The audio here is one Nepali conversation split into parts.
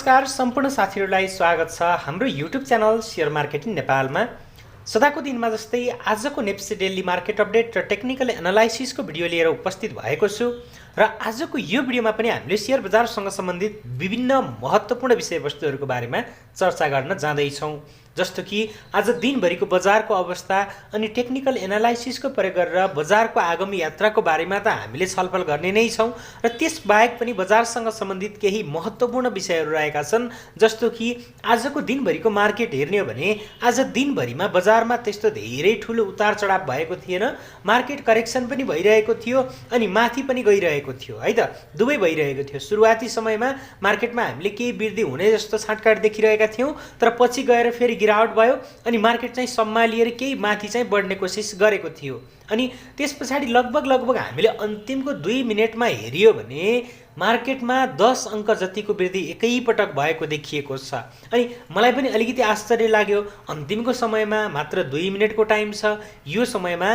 नमस्कार सम्पूर्ण साथीहरूलाई स्वागत छ हाम्रो युट्युब च्यानल शेयर मार्केटिङ नेपालमा। सदाको दिनमा जस्तै आजको नेप्से डेली मार्केट अपडेट र टेक्निकल एनालाइसिसको भिडियो लिएर उपस्थित भएको छु र आजको यो भिडियोमा पनि हामीले शेयर बजारसँग सम्बन्धित विभिन्न महत्त्वपूर्ण विषयवस्तुहरूको बारेमा चर्चा गर्न जाँदैछौँ। जस्तो कि आज दिनभरिको बजारको अवस्था अनि टेक्निकल एनालाइसिसको प्रयोग गरेर बजारको आगामी यात्राको बारेमा त हामीले छलफल गर्ने नै छौँ र त्यसबाहेक पनि बजारसँग सम्बन्धित केही महत्त्वपूर्ण विषयहरू रहेका छन्। जस्तो कि आजको दिनभरिको मार्केट हेर्ने हो भने आज दिनभरिमा बजारमा त्यस्तो धेरै ठुलो उतार चढाव भएको थिएन। मार्केट करेक्सन पनि भइरहेको थियो अनि माथि पनि गइरहेको थियो है त, दुवै भइरहेको थियो। सुरुवाती समयमा मार्केटमा हामीले केही वृद्धि हुने जस्तो छाँटकाट देखिरहेका थियौँ, तर पछि गएर फेरि गिरावट भयो अनि मार्केट चाहिँ सम्हालिएर केही माथि चाहिँ बढ्ने कोसिस गरेको थियो। अनि त्यस पछाडि लगभग हामीले अन्तिमको 2 मिनेटमा हेरियो भने मार्केटमा 10 अङ्क जतिको वृद्धि एकैपटक भएको देखिएको छ। अनि मलाई पनि अलिकति आश्चर्य लाग्यो, अन्तिमको समयमा मात्र 2 मिनेटको टाइम छ, यो समयमा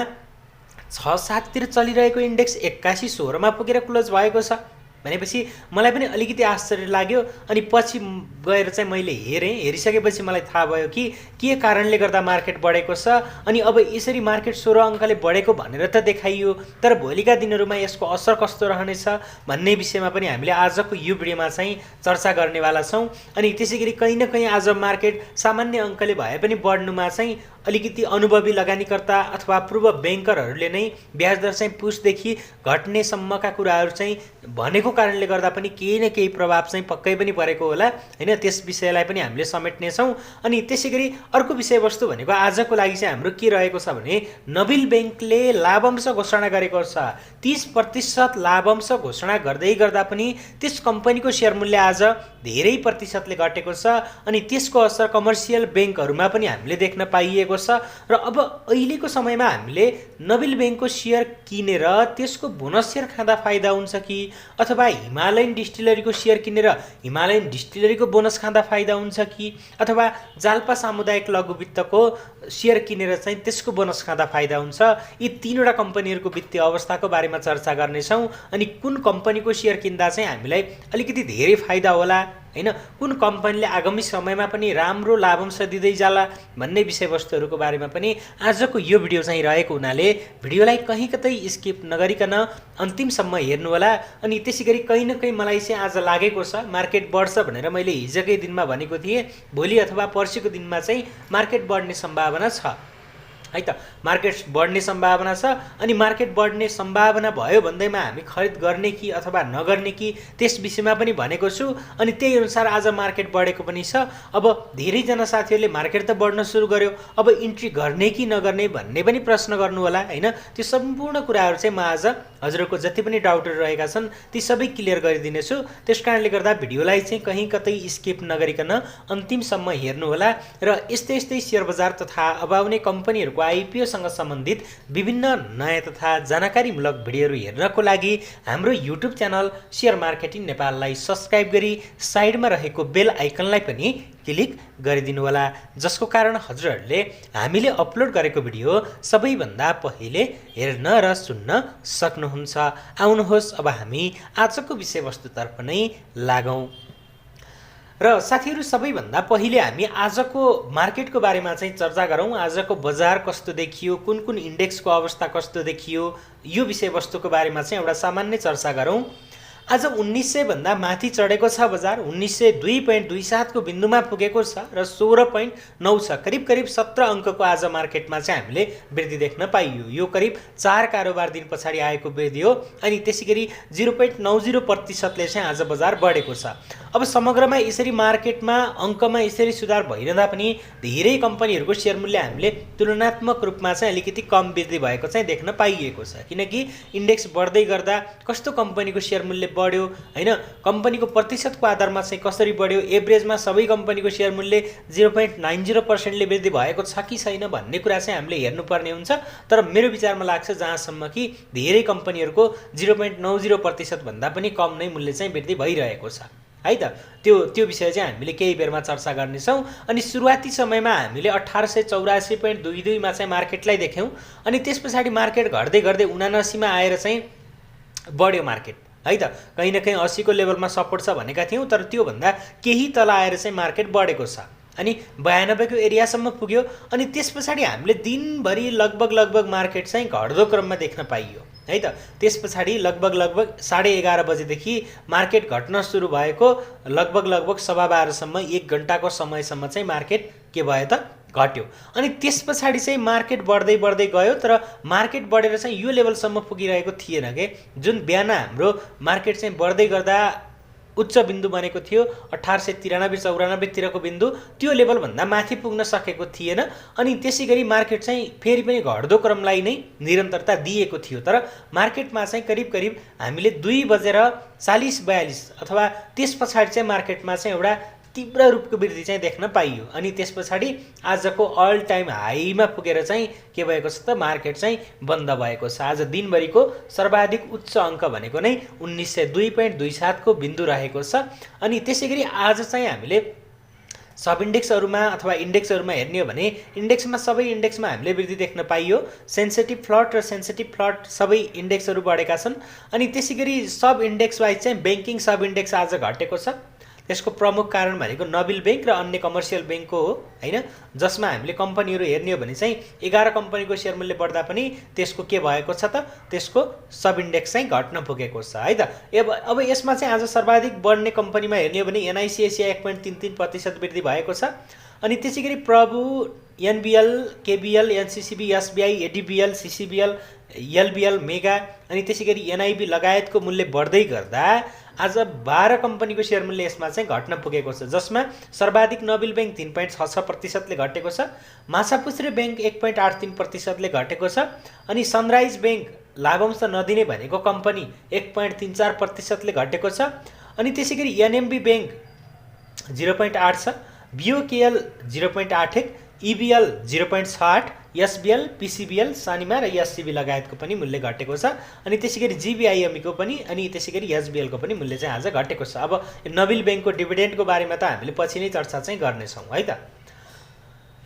6-7 तिर चलिरहेको इन्डेक्स 81-16 मा पुगेर क्लोज भएको छ भनेपछि मलाई पनि अलिकति आश्चर्य लाग्यो। अनि पछि गएर चाहिँ मैले हेरिसकेपछि मलाई थाहा भयो कि के कारणले गर्दा मार्केट बढेको छ अनि अब यसरी मार्केट 16 अङ्कले बढेको भनेर त देखाइयो, तर भोलिका दिनहरूमा यसको असर कस्तो रहनेछ भन्ने विषयमा पनि हामीले आजको यो भिडियोमा चाहिँ चर्चा गर्नेवाला छौँ। अनि त्यसैगरी कहीँ न कहीँ आज मार्केट सामान्य अङ्कले भए पनि बढ्नुमा चाहिँ अलिकति अनुभवी लगानीकर्ता अथवा पूर्व ब्याङ्करहरूले नै ब्याज दर चाहिँ पुसदेखि घट्नेसम्मका कुराहरू चाहिँ भनेको कारणले गर्दा पनि केही न केही प्रभाव चाहिँ पक्कै पनि परेको होला हैन। त्यस विषयलाई पनि हामीले समेट्नेछौँ। अनि त्यसैगरी अर्को विषयवस्तु भनेको आजको लागि चाहिँ हाम्रो के रहेको छ भने नबिल ब्याङ्कले लाभांश घोषणा गरेको छ। 30% लाभांश घोषणा गर्दै गर्दा पनि त्यस कम्पनीको सेयर मूल्य आज धेरै प्रतिशतले घटेको छ अनि त्यसको असर कमर्सियल ब्याङ्कहरूमा पनि हामीले देख्न पाइएको छ। र अब अहिलेको समयमा हामीले नबिल ब्याङ्कको सेयर किनेर त्यसको बोनस सेयर खाँदा फाइदा हुन्छ कि अथवा हिमालयन डिस्टिलरीको सेयर किनेर हिमालयन डिस्टिलरीको बोनस खाँदा फाइदा हुन्छ कि अथवा जाल्पा सामुदायिक लघु वित्तको सेयर किनेर चाहिँ त्यसको बोनस खाँदा फाइदा हुन्छ, यी तीनवटा कम्पनीहरूको वित्तीय अवस्थाको बारेमा चर्चा गर्नेछौँ। अनि कुन कम्पनीको सेयर किन्दा चाहिँ हामीलाई अलिकति धेरै फाइदा होला हैन, कुन कम्पनीले आगामी समयमा पनि राम्रो लाभांश दिँदै जाला भन्ने विषयवस्तुहरूको बारेमा पनि आजको यो भिडियो चाहिँ रहेको हुनाले भिडियोलाई कहीँ कतै स्किप नगरिकन अन्तिमसम्म हेर्नुहोला। अनि त्यसैगरी कहीँ न कहीँ मलाई चाहिँ आज लागेको छ मार्केट बढ्छ भनेर मैले हिजोकै दिनमा भनेको थिएँ, भोलि अथवा पर्सिको दिनमा चाहिँ मार्केट बढ्ने सम्भावना छ है त, मार्केट बढ्ने सम्भावना छ। अनि मार्केट बढ्ने सम्भावना भयो भन्दैमा हामी खरिद गर्ने कि अथवा नगर्ने कि त्यस विषयमा पनि भनेको छु। अनि त्यही अनुसार आज मार्केट बढेको पनि छ। अब धेरैजना साथीहरूले मार्केट त बढ्न सुरु गर्यो, अब इन्ट्री गर्ने कि नगर्ने भन्ने पनि प्रश्न गर्नु होला हैन। त्यो सम्पूर्ण कुराहरू चाहिँ म आज हजुरहरूको जति पनि डाउटहरू रहेका छन् ती सबै क्लियर गरिदिनेछु। त्यस कारणले गर्दा भिडियोलाई चाहिँ कहीँ कतै स्किप नगरिकन अन्तिमसम्म हेर्नुहोला र यस्तै यस्तै सेयर बजार तथा अब आउने कम्पनीहरूको आइपिओसँग सम्बन्धित विभिन्न नयाँ तथा जानकारीमूलक भिडियोहरू हेर्नको लागि हाम्रो युट्युब च्यानल शेयर मार्केटिङ नेपाललाई सब्स्क्राइब गरी साइडमा रहेको बेल आइकनलाई पनि क्लिक गरिदिनु होला, जसको कारण हजुरहरूले हामीले अपलोड गरेको भिडियो सबैभन्दा पहिले हेर्न र सुन्न सक्नुहुन्छ। आउनुहोस् अब हामी आजको विषयवस्तुतर्फ नै लागौँ। र साथीहरू सबैभन्दा पहिले हामी आजको मार्केटको बारेमा चाहिँ चर्चा गरौँ। आजको बजार कस्तो देखियो, कुन कुन इन्डेक्सको अवस्था कस्तो देखियो, यो विषयवस्तुको बारेमा चाहिँ एउटा सामान्य चर्चा गरौँ। आज 1900 भन्दा माथि चढेको छ बजार, 1902.27 को बिन्दुमा पुगेको छ र 16.9 छ, करिब 17 अङ्कको आज मार्केटमा चाहिँ हामीले वृद्धि देख्न पाइयो। यो करिब 4 कारोबार दिन पछाडि आएको वृद्धि हो। अनि त्यसैगरी 0.90% ले चाहिँ आज बजार बढेको छ। अब समग्रमा यसरी मार्केटमा अङ्कमा यसरी सुधार भइरहँदा पनि धेरै कम्पनीहरूको सेयर मूल्य हामीले तुलनात्मक रूपमा चाहिँ अलिकति कम वृद्धि भएको चाहिँ देख्न पाइएको छ, किनकि इन्डेक्स बढ्दै गर्दा कस्तो कम्पनीको सेयर मूल्य बढ्यो हैन, कम्पनीको प्रतिशतको आधारमा चाहिँ कसरी बढ्यो, एभरेजमा सबै कम्पनीको सेयर मूल्य 0.90% ले वृद्धि भएको छ कि छैन भन्ने कुरा चाहिँ हामीले हेर्नुपर्ने हुन्छ। तर मेरो विचारमा लाग्छ जहाँसम्म कि धेरै कम्पनीहरूको 0.90% भन्दा पनि कम नै मूल्य चाहिँ वृद्धि भइरहेको छ है त। त्यो विषय चाहिँ हामीले केही बेरमा चर्चा गर्नेछौँ। अनि सुरुवाती समयमा हामीले 1884.22 मा चाहिँ मार्केटलाई देख्यौँ। अनि त्यस पछाडि मार्केट घट्दै 79 मा आएर चाहिँ बढ्यो मार्केट है त। कहीँ न कहीँ 80 को लेभलमा सपोर्ट छ भनेका थियौँ, तर त्योभन्दा केही तल आएर चाहिँ मार्केट बढेको छ अनि 92 को एरियासम्म पुग्यो। अनि त्यस पछाडि हामीले दिनभरि लगभग मार्केट चाहिँ घट्दो क्रममा देख्न पाइयो, है त। त्यस पछाडि लगभग 11:30 बजेदेखि मार्केट घट्न सुरु भएको लगभग 12:15सम्म 1 घन्टाको समयसम्म चाहिँ मार्केट के भयो त घट्यो। अनि त्यस पछाडि चाहिँ मार्केट बढ्दै गयो, तर मार्केट बढेर चाहिँ यो लेभलसम्म पुगिरहेको थिएन के। जुन बिहान हाम्रो मार्केट चाहिँ बढ्दै गर्दा उच्च बिन्दु बनेको थियो 1893-94 तिरको बिन्दु, त्यो लेभलभन्दा माथि पुग्न सकेको थिएन। अनि त्यसै गरी मार्केट चाहिँ फेरि पनि घट्दो क्रमलाई नै निरन्तरता दिएको थियो। तर मार्केटमा चाहिँ करिब हामीले 2:40-42 अथवा त्यस पछाडि चाहिँ मार्केटमा चाहिँ एउटा तीव्र रूपको वृद्धि चाहिँ देख्न पाइयो। अनि त्यस पछाडि आजको अल टाइम हाईमा पुगेर चाहिँ के भएको छ त मार्केट चाहिँ बन्द भएको छ। आज दिनभरिको सर्वाधिक उच्च अङ्क भनेको नै 1902.27 को बिन्दु रहेको छ। अनि त्यसै गरी आज चाहिँ हामीले सब इन्डेक्सहरूमा अथवा इन्डेक्सहरूमा हेर्ने हो भने इन्डेक्समा सबै इन्डेक्समा हामीले वृद्धि देख्न पाइयो। सेन्सिटिभ फ्लट र सेन्सिटिभ फ्लट सबै इन्डेक्सहरू बढेका छन्। अनि त्यसै गरी सब इन्डेक्स वाइज चाहिँ ब्याङ्किङ सब इन्डेक्स आज घटेको छ। त्यसको प्रमुख कारण भनेको नबिल ब्याङ्क र अन्य कमर्सियल ब्याङ्कको हो, हैन। जसमा हामीले कम्पनीहरू हेर्ने हो भने चाहिँ 11 कम्पनीको सेयर मूल्य बढ्दा पनि त्यसको के भएको छ त त्यसको सब इन्डेक्स चाहिँ घट्न पुगेको छ, है त। अब यसमा चाहिँ आज सर्वाधिक बढ्ने कम्पनीमा हेर्ने हो भने एनआइसी एसिया 1.33% वृद्धि भएको छ। अनि त्यसै गरी प्रभु, एनबिएल, केबिएल, एनसिसिबी, एसबिआई, एडिबिएल, सिसिबिएल, एलबिएल, मेगा अनि त्यसै गरी एनआइबी लगायतको मूल्य बढ्दै गर्दा आज 12 कम्पनीको सेयर मूल्य यसमा चाहिँ घट्न पुगेको छ। जसमा सर्वाधिक नबिल ब्याङ्क 3.66%ले घटेको छ, माछापुच्छ्रे ब्याङ्क 1.83%ले घटेको छ, अनि सनराइज ब्याङ्क लाभांश नदिने भनेको कम्पनी 1.34%ले घटेको छ, अनि त्यसै गरी एनएमबी ब्याङ्क 0.8 छ, बिओकेएल 0.81, इबिएल 0.68, एसबिएल, पिसिबिएल, सानिमा र एससिबी लगायतको पनि मूल्य घटेको छ। अनि त्यसै गरी जिबिआइएमईको पनि अनि त्यसै गरी एसबिएलको पनि मूल्य चाहिँ आज घटेको छ। अब नबिल ब्याङ्कको डिभिडेन्डको बारेमा त हामीले पछि नै चर्चा चाहिँ गर्नेछौँ, है त।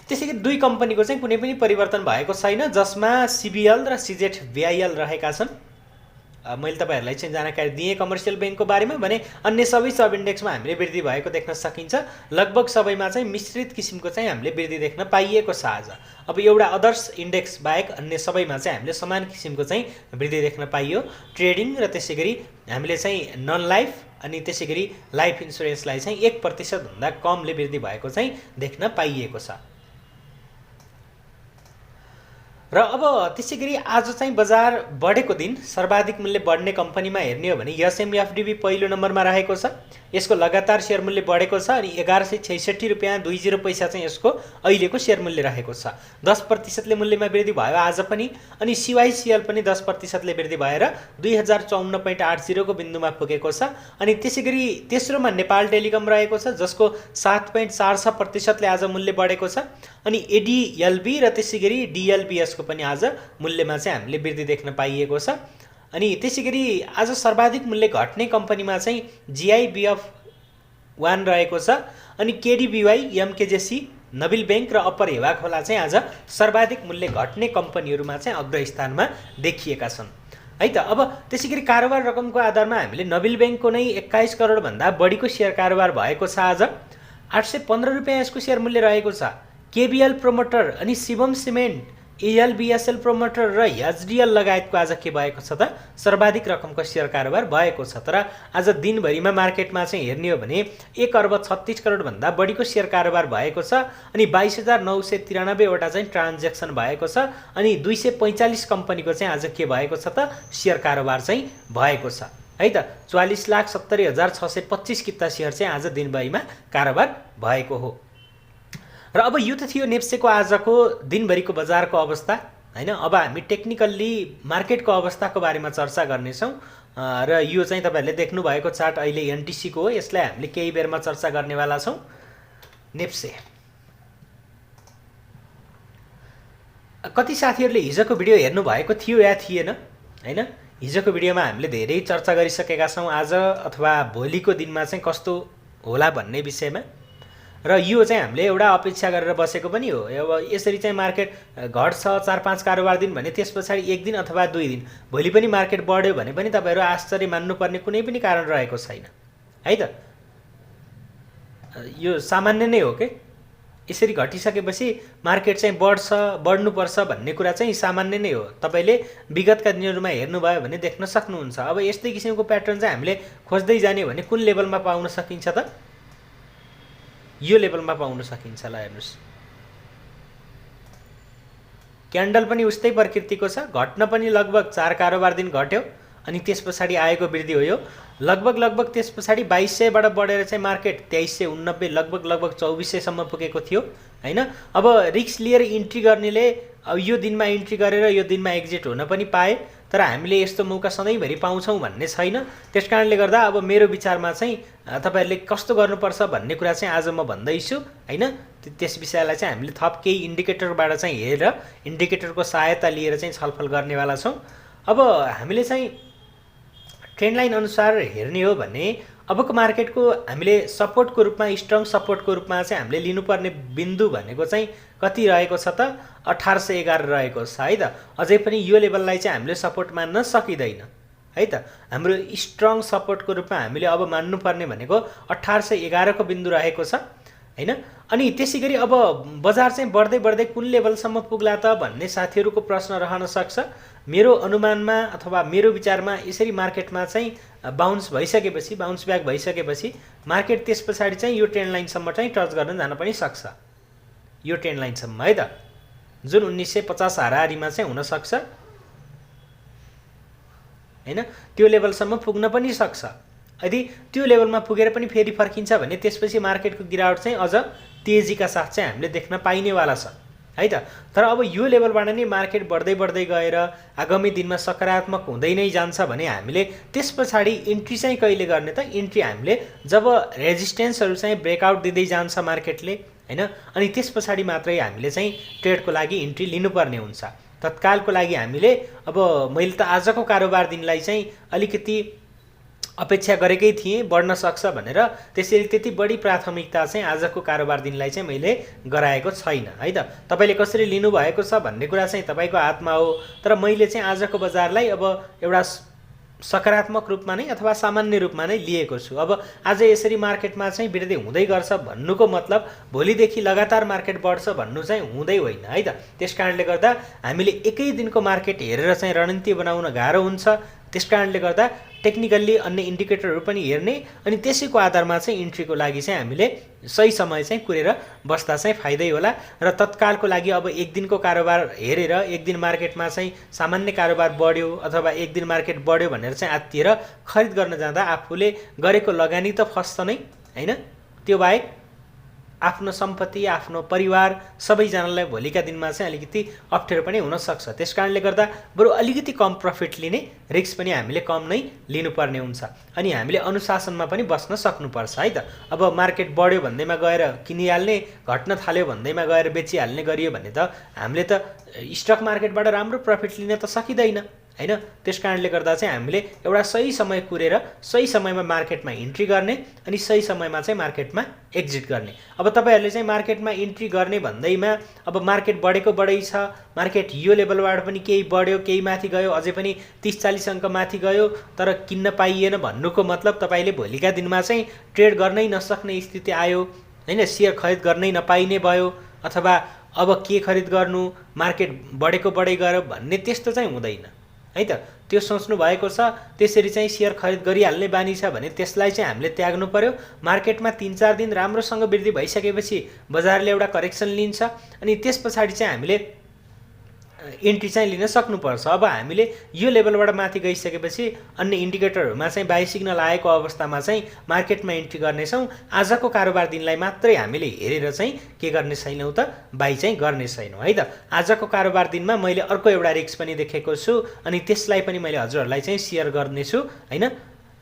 त्यसै गरी 2 कम्पनीको चाहिँ कुनै पनि परिवर्तन भएको छैन, जसमा सिबिएल र सिजेट भिआइएल रहेका छन्। मैले तपाईहरुलाई चाहिँ जानकारी दिएँ कमर्सियल ब्याङ्कको बारेमा। भने अन्य सबै सब इन्डेक्समा हामीले वृद्धि भएको देख्न सकिन्छ। लगभग सबैमा चाहिँ मिश्रित किसिमको चाहिँ हामीले वृद्धि देख्न पाइएको छ आज। अब एउटा अदर्स इन्डेक्स बाहेक अन्य सबैमा चाहिँ हामीले समान किसिमको चाहिँ वृद्धि देख्न पाइयो। ट्रेडिङ र त्यसै गरी हामीले चाहिँ नन लाइफ अनि त्यसै गरी लाइफ इन्सुरेन्सलाई चाहिँ 1% भन्दा कमले वृद्धि भएको चाहिँ देख्न पाइएको छ। र अब त्यसै गरी आज चाहिँ बजार बढेको दिन सर्वाधिक मूल्य बढ्ने कम्पनीमा हेर्ने हो भने एसएमएफडीबी पहिलो नम्बरमा रहेको छ। यसको लगातार सेयर मूल्य बढेको छ अनि 1166 रुपैयाँ 20 पैसा चाहिँ यसको अहिलेको सेयर मूल्य रहेको छ। 10%ले मूल्यमा वृद्धि भयो आज पनि। अनि सिवाइसिएल पनि 10%ले वृद्धि भएर 2054.80 को बिन्दुमा पुगेको छ। अनि त्यसै गरी तेस्रोमा नेपाल टेलिकम रहेको छ, जसको 7.46%ले आज मूल्य बढेको छ। अनि एडिएलबी र त्यसै गरी डिएलबीएसको पनि आज मूल्यमा चाहिँ हामीले वृद्धि देख्न पाइएको छ। अनि त्यसै गरी आज सर्वाधिक मूल्य घट्ने कम्पनीमा चाहिँ जिआइबिएफ 1 रहेको छ। अनि केडीबीवाई, एमकेजेसी, नबिल ब्याङ्क र अप्पर हेवा खोला चाहिँ आज सर्वाधिक मूल्य घट्ने कम्पनीहरूमा चाहिँ अग्रस्थानमा देखिएका छन्, है त। अब त्यसै गरी कारोबार रकमको आधारमा हामीले नबिल ब्याङ्कको नै 21 करोड भन्दा बढीको सेयर कारोबार भएको छ आज। 815 रुपैयाँ यसको सेयर मूल्य रहेको छ। केबिएल प्रोमोटर अनि शिवम सिमेन्ट, एएलबीएसएल प्रोमोटर र एचडिएल लगायतको आज के भएको छ त सर्वाधिक रकमको सेयर कारोबार भएको छ। तर आज दिनभरिमा मार्केटमा चाहिँ हेर्ने हो भने 1 अर्ब 36 करोड भन्दा बढीको सेयर कारोबार भएको छ। अनि 22,993 वटा चाहिँ ट्रान्ज्याक्सन भएको छ। अनि 245 कम्पनीको चाहिँ आज के भएको छ त सेयर कारोबार चाहिँ भएको छ, है त। 44,70,625 किता सेयर चाहिँ आज दिनभरिमा कारोबार भएको हो। र अब यो त थियो नेप्सेको आजको दिनभरिको बजारको अवस्था, हैन। अब हामी टेक्निकल्ली मार्केटको अवस्थाको बारेमा चर्चा गर्नेछौँ। र यो चाहिँ तपाईहरुले देख्नु भएको चार्ट अहिले एनटीसी को हो। यसलाई हामीले केही बेरमा चर्चा गर्नेवाला छौँ। नेप्से कति साथीहरूले हिजोको भिडियो हेर्नु भएको थियो या थिएन, हैन। हिजोको भिडियोमा हामीले धेरै चर्चा गरिसकेका छौँ आज अथवा भोलिको दिनमा चाहिँ कस्तो होला भन्ने विषयमा। र यो चाहिँ हामीले एउटा अपेक्षा गरेर बसेको पनि हो। अब यसरी चाहिँ मार्केट घट्छ 4-5 कारोबार दिन भने त्यस पछाडि 1 दिन अथवा 2 दिन भोलि पनि मार्केट बढ्यो भने पनि तपाईँहरू आश्चर्य मान्नुपर्ने कुनै पनि कारण रहेको छैन है त। यो सामान्य नै हो के। यसरी घटिसकेपछि मार्केट चाहिँ बढ्नुपर्छ भन्ने कुरा चाहिँ सामान्य नै हो। तपाईँले विगतका दिनहरूमा हेर्नुभयो भने देख्न सक्नुहुन्छ। अब यस्तै किसिमको प्याटर्न चाहिँ हामीले खोज्दै जाने भने कुन लेभलमा पाउन सकिन्छ त? यो लेभलमा पाउन सकिन्छ। ल हेर्नुहोस्, क्यान्डल पनि उस्तै प्रकृतिको छ, घट्न पनि लगभग 4 कारोबार दिन घट्यो अनि त्यस पछाडि आएको वृद्धि हो। यो लगभग त्यस पछाडि 2200बाट बढेर चाहिँ मार्केट 2389 लगभग 2400सम्म पुगेको थियो हैन। अब रिस्क लिएर इन्ट्री गर्नेले अब यो दिनमा इन्ट्री गरेर यो दिनमा एक्जिट हुन पनि पाए, तर हामीले यस्तो मौका सधैँभरि पाउँछौँ भन्ने छैन। त्यसकारणले गर्दा अब मेरो विचारमा चाहिँ तपाईहरुले कस्तो गर्नुपर्छ भन्ने कुरा चाहिँ आज म भन्दैछु हैन। त्यस विषयलाई चाहिँ हामीले थप केही इन्डिकेटरबाट चाहिँ हेरेर इन्डिकेटरको सहायता लिएर चाहिँ छलफल गर्नेवाला छौँ। अब हामीले चाहिँ ट्रेन्ड लाइन अनुसार हेर्ने हो भने अबको मार्केटको हामीले सपोर्टको रूपमा स्ट्रङ सपोर्टको रूपमा चाहिँ हामीले लिनुपर्ने बिन्दु भनेको चाहिँ कति रहेको छ त? 1811 रहेको छ है त। अझै पनि यो लेभललाई चाहिँ हामीले सपोर्ट मान्न सकिँदैन है त। हाम्रो स्ट्रङ सपोर्टको रूपमा हामीले अब मान्नुपर्ने भनेको 1811 को बिन्दु रहेको छ हैन। अनि त्यसैगरी अब बजार चाहिँ बढ्दै कुन लेभलसम्म पुग्ला त भन्ने साथीहरूको प्रश्न रहन सक्छ। मेरो अनुमानमा अथवा मेरो विचारमा यसरी मार्केटमा चाहिँ बाउन्स ब्याक भइसकेपछि मार्केट त्यस पछाडि चाहिँ यो ट्रेन्ड लाइनसम्म चाहिँ टच गर्न जान पनि सक्छ। यो ट्रेन्ड लाइनसम्म है त, जुन 1950 हाराहारीमा चाहिँ हुन सक्छ हैन। त्यो लेभलसम्म पुग्न पनि सक्छ। यदि त्यो लेभलमा पुगेर पनि फेरि फर्किन्छ भने त्यसपछि मार्केटको गिरावट चाहिँ अझ तेजीका साथ चाहिँ हामीले देख्न पाइनेवाला छ है त। तर अब यो लेभलबाट नै मार्केट बढ्दै गएर आगामी दिनमा सकारात्मक हुँदै नै जान्छ भने हामीले त्यस पछाडि इन्ट्री चाहिँ कहिले गर्ने त? इन्ट्री हामीले जब रेजिस्टेन्सहरू चाहिँ ब्रेकआउट दिँदै जान्छ मार्केटले हैन, अनि त्यस पछाडि मात्रै हामीले चाहिँ ट्रेडको लागि इन्ट्री लिनुपर्ने हुन्छ। तत्कालको लागि हामीले अब मैले त आजको कारोबार दिनलाई चाहिँ अलिकति अपेक्षा गरेकै थिएँ बढ्न सक्छ भनेर, त्यसैले त्यति बढी प्राथमिकता चाहिँ आजको कारोबार दिनलाई चाहिँ मैले गराएको छैन है त। तपाईले कसरी लिनुभएको छ भन्ने कुरा चाहिँ तपाईको हातमा हो। तर मैले चाहिँ आजको बजारलाई अब एउटा सकारात्मक रूपमा नै अथवा सामान्य रूपमा नै लिएको छु। अब आज यसरी मार्केटमा चाहिँ वृद्धि हुँदै गर्छ भन्नुको मतलब भोलिदेखि लगातार मार्केट बढ्छ भन्नु चाहिँ हुँदै होइन है त। त्यसकारणले गर्दा हामीले एकै दिनको मार्केट हेरेर चाहिँ रणनीति बनाउन गाह्रो हुन्छ। त्यसकारणले गर्दा टेक्निकल्ली अन्य इन्डिकेटरहरू पनि हेर्ने अनि त्यसैको आधारमा चाहिँ इन्ट्रीको लागि चाहिँ हामीले सही समय चाहिँ कुरेर बस्दा चाहिँ फाइदै होला। र तत्कालको लागि अब एक दिनको कारोबार हेरेर एक दिन मार्केटमा चाहिँ सामान्य कारोबार बढ्यो अथवा एक दिन मार्केट बढ्यो भनेर चाहिँ आत्तिएर खरिद गर्न जाँदा आफूले गरेको लगानी त फस्छ नै हैन। त्यो बाहेक आफ्नो सम्पत्ति आफ्नो परिवार सबैजनालाई भोलिका दिनमा चाहिँ अलिकति अप्ठ्यारो पनि हुन सक्छ। त्यसकारणले गर्दा बरु अलिकति कम प्रफिट लिने, रिस्क पनि हामीले कम नै लिनुपर्ने हुन्छ अनि हामीले अनुशासनमा पनि बस्न सक्नुपर्छ है त। अब मार्केट बढ्यो भन्दैमा गएर किनिहाल्ने, घट्न थाल्यो भन्दैमा गएर बेचिहाल्ने गरियो भने त हामीले त स्टक मार्केटबाट राम्रो प्रफिट लिन त सकिँदैन हैन। त्यसकारणले गर्दा चाहिँ हामीले एउटा सही समय कुरेर सही समयमा मार्केटमा इन्ट्री गर्ने अनि सही समयमा चाहिँ मार्केटमा एक्जिट गर्ने। अब तपाईहरुले चाहिँ मार्केटमा इन्ट्री गर्ने भन्दैमा अब मार्केट बढै छ, मार्केट यो लेभलबाट पनि केही बढ्यो केही माथि गयो, अझै पनि 30-40 अङ्क माथि गयो तर किन्न पाइएन भन्नुको मतलब तपाईले भोलिका दिनमा चाहिँ ट्रेड गर्नै नसक्ने स्थिति आयो हैन, शेयर खरिद गर्नै नपाइने भयो अथवा अब के खरिद गर्नु मार्केट बढै गयो भन्ने त्यस्तो चाहिँ हुँदैन है त। त्यो सोच्नु भएको छ त्यसरी चाहिँ शेयर खरिद गरिहाल्ने बानी छ भने त्यसलाई चाहिँ हामीले त्याग्नु पर्यो। मार्केटमा 3-4 दिन राम्रोसँग वृद्धि भइसकेपछि बजारले एउटा करेक्सन लिन्छ अनि त्यस पछाडि चाहिँ हामीले इन्ट्री चाहिँ लिन सक्नुपर्छ। अब हामीले यो लेभलबाट माथि गइसकेपछि अन्य इन्डिकेटरहरुमा चाहिँ बाइ सिग्नल आएको अवस्थामा चाहिँ मार्केटमा इन्ट्री गर्नेछौँ। आजको कारोबार दिनलाई मात्रै हामीले हेरेर चाहिँ के गर्ने छैनौं त, बाइ चाहिँ गर्ने छैनौं है त। आजको कारोबार दिनमा मैले अर्को एउटा रिस्क पनि देखेको छु अनि त्यसलाई पनि मैले हजुरहरुलाई चाहिँ शेयर गर्नेछु हैन।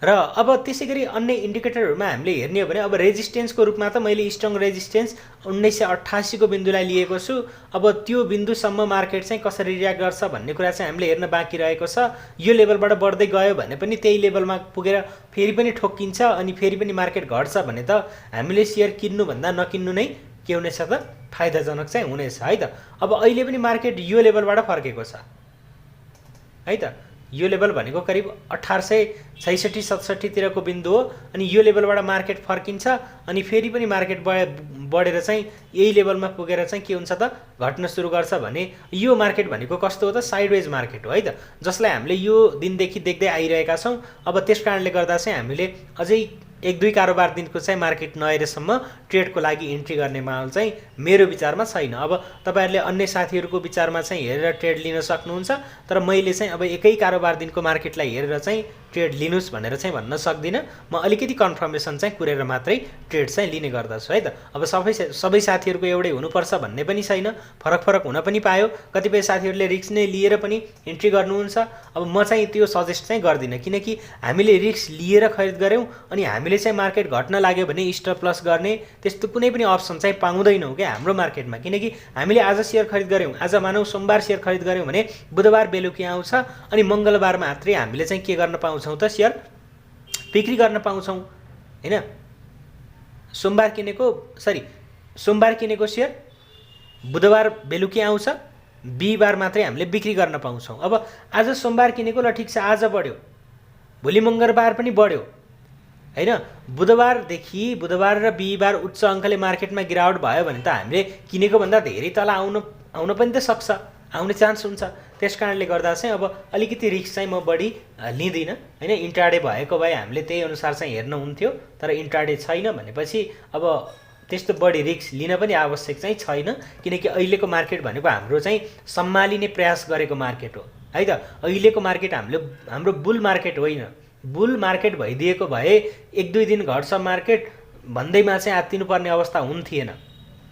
र अब त्यसै गरी अन्य इन्डिकेटरहरूमा हामीले हेर्ने हो भने अब रेजिस्टेन्सको रूपमा त मैले स्ट्रङ रेजिस्टेन्स 1988 को बिन्दुलाई लिएको छु। अब त्यो बिन्दुसम्म मार्केट चाहिँ कसरी रियाक्ट गर्छ भन्ने कुरा चाहिँ हामीले हेर्न बाँकी रहेको छ। यो लेभलबाट बढ्दै गयो भने पनि त्यही लेभलमा पुगेर फेरि पनि ठोक्किन्छ अनि फेरि पनि मार्केट घट्छ भने त हामीले सेयर किन्नुभन्दा नकिन्नु नै के हुनेछ त फाइदाजनक चाहिँ हुनेछ है त। अब अहिले पनि मार्केट यो लेभलबाट फर्केको छ है त। यो लेभल भनेको करिब 1866-67 तिरको बिन्दु हो अनि यो लेभलबाट मार्केट फर्किन्छ अनि फेरि पनि मार्केट बढेर चाहिँ यही लेभलमा पुगेर चाहिँ के हुन्छ त घट्न सुरु गर्छ भने यो मार्केट भनेको कस्तो हो त साइडवेज मार्केट हो है त, जसलाई हामीले यो दिनदेखि देख्दै आइरहेका छौँ। अब त्यस कारणले गर्दा चाहिँ हामीले अझै 1-2 कारोबार दिनको चाहिँ मार्केट नहेरेसम्म ट्रेडको लागि इन्ट्री गर्ने माहौल चाहिँ मेरो विचारमा छैन। अब तपाईहरुले अन्य साथीहरुको विचारमा चाहिँ हेरेर ट्रेड लिन सक्नुहुन्छ, तर मैले चाहिँ अब एकै कारोबार दिनको मार्केटलाई हेरेर चाहिँ ट्रेड लिनुस् भनेर चाहिँ भन्न सक्दिन। म अलिकति कन्फर्मेसन चाहिँ कुरेर मात्रै ट्रेड चाहिँ लिने गर्दछु है त। अब सबै साथीहरुको एउटै हुनुपर्छ भन्ने पनि छैन, फरक हुन पनि पायो। कतिपय साथीहरुले रिस्क नै लिएर पनि इन्ट्री गर्नुहुन्छ। अब म चाहिँ त्यो सजेस्ट चाहिँ गर्दिन, किनकि हामीले रिस्क लिएर खरिद गर्यौं अनि हामीले चाहिँ मार्केट घट्न लाग्यो भने स्टप लस गर्ने त्यस्तो कुनै पनि अप्सन चाहिँ पाउँदैनौं के हाम्रो मार्केटमा। किनकि हामीले आज शेयर खरिद गर्यौं, आज मानौ सोमबार शेयर खरिद गर्यौं भने बुधबार बेलुकी आउँछ अनि मंगलबार मात्रै हामीले चाहिँ के गर्न पाउँछौं त शेयर बिक्री गर्न पाउँछौं हैन। सोमबार किनेको शेयर बुधबार बेलुकी आउँछ, बिहीबार मात्रै हामीले बिक्री गर्न पाउँछौं। अब आज सोमबार किनेको ल ठीक छ, आज बढ्यो, भोलि मंगलबार पनि बढ्यो हैन। बुधबार र बिहीबार उच्च अङ्कले मार्केटमा गिरावट भयो भने त हामीले किनेको भन्दा धेरै तल आउन पनि त सक्छ, आउने चान्स हुन्छ। त्यसकारणले गर्दा चाहिँ अब अलिकति रिस्क चाहिँ म बढी लिँदिन हैन। इन्ट्राडे भएको भए हामीले त्यही अनुसार चाहिँ हेर्न हुन्थ्यो, तर इन्ट्राडे छैन भनेपछि अब त्यस्तो बढी रिस्क लिन पनि आवश्यक चाहिँ छैन, किनकि अहिलेको मार्केट भनेको हाम्रो चाहिँ सम्हालिने प्रयास गरेको मार्केट हो है त। अहिलेको मार्केट हाम्रो बुल मार्केट होइन। बुल मार्केट भइदिएको भए 1-2 दिन घट्छ मार्केट भन्दैमा चाहिँ आत्तिनुपर्ने अवस्था हुन्थेन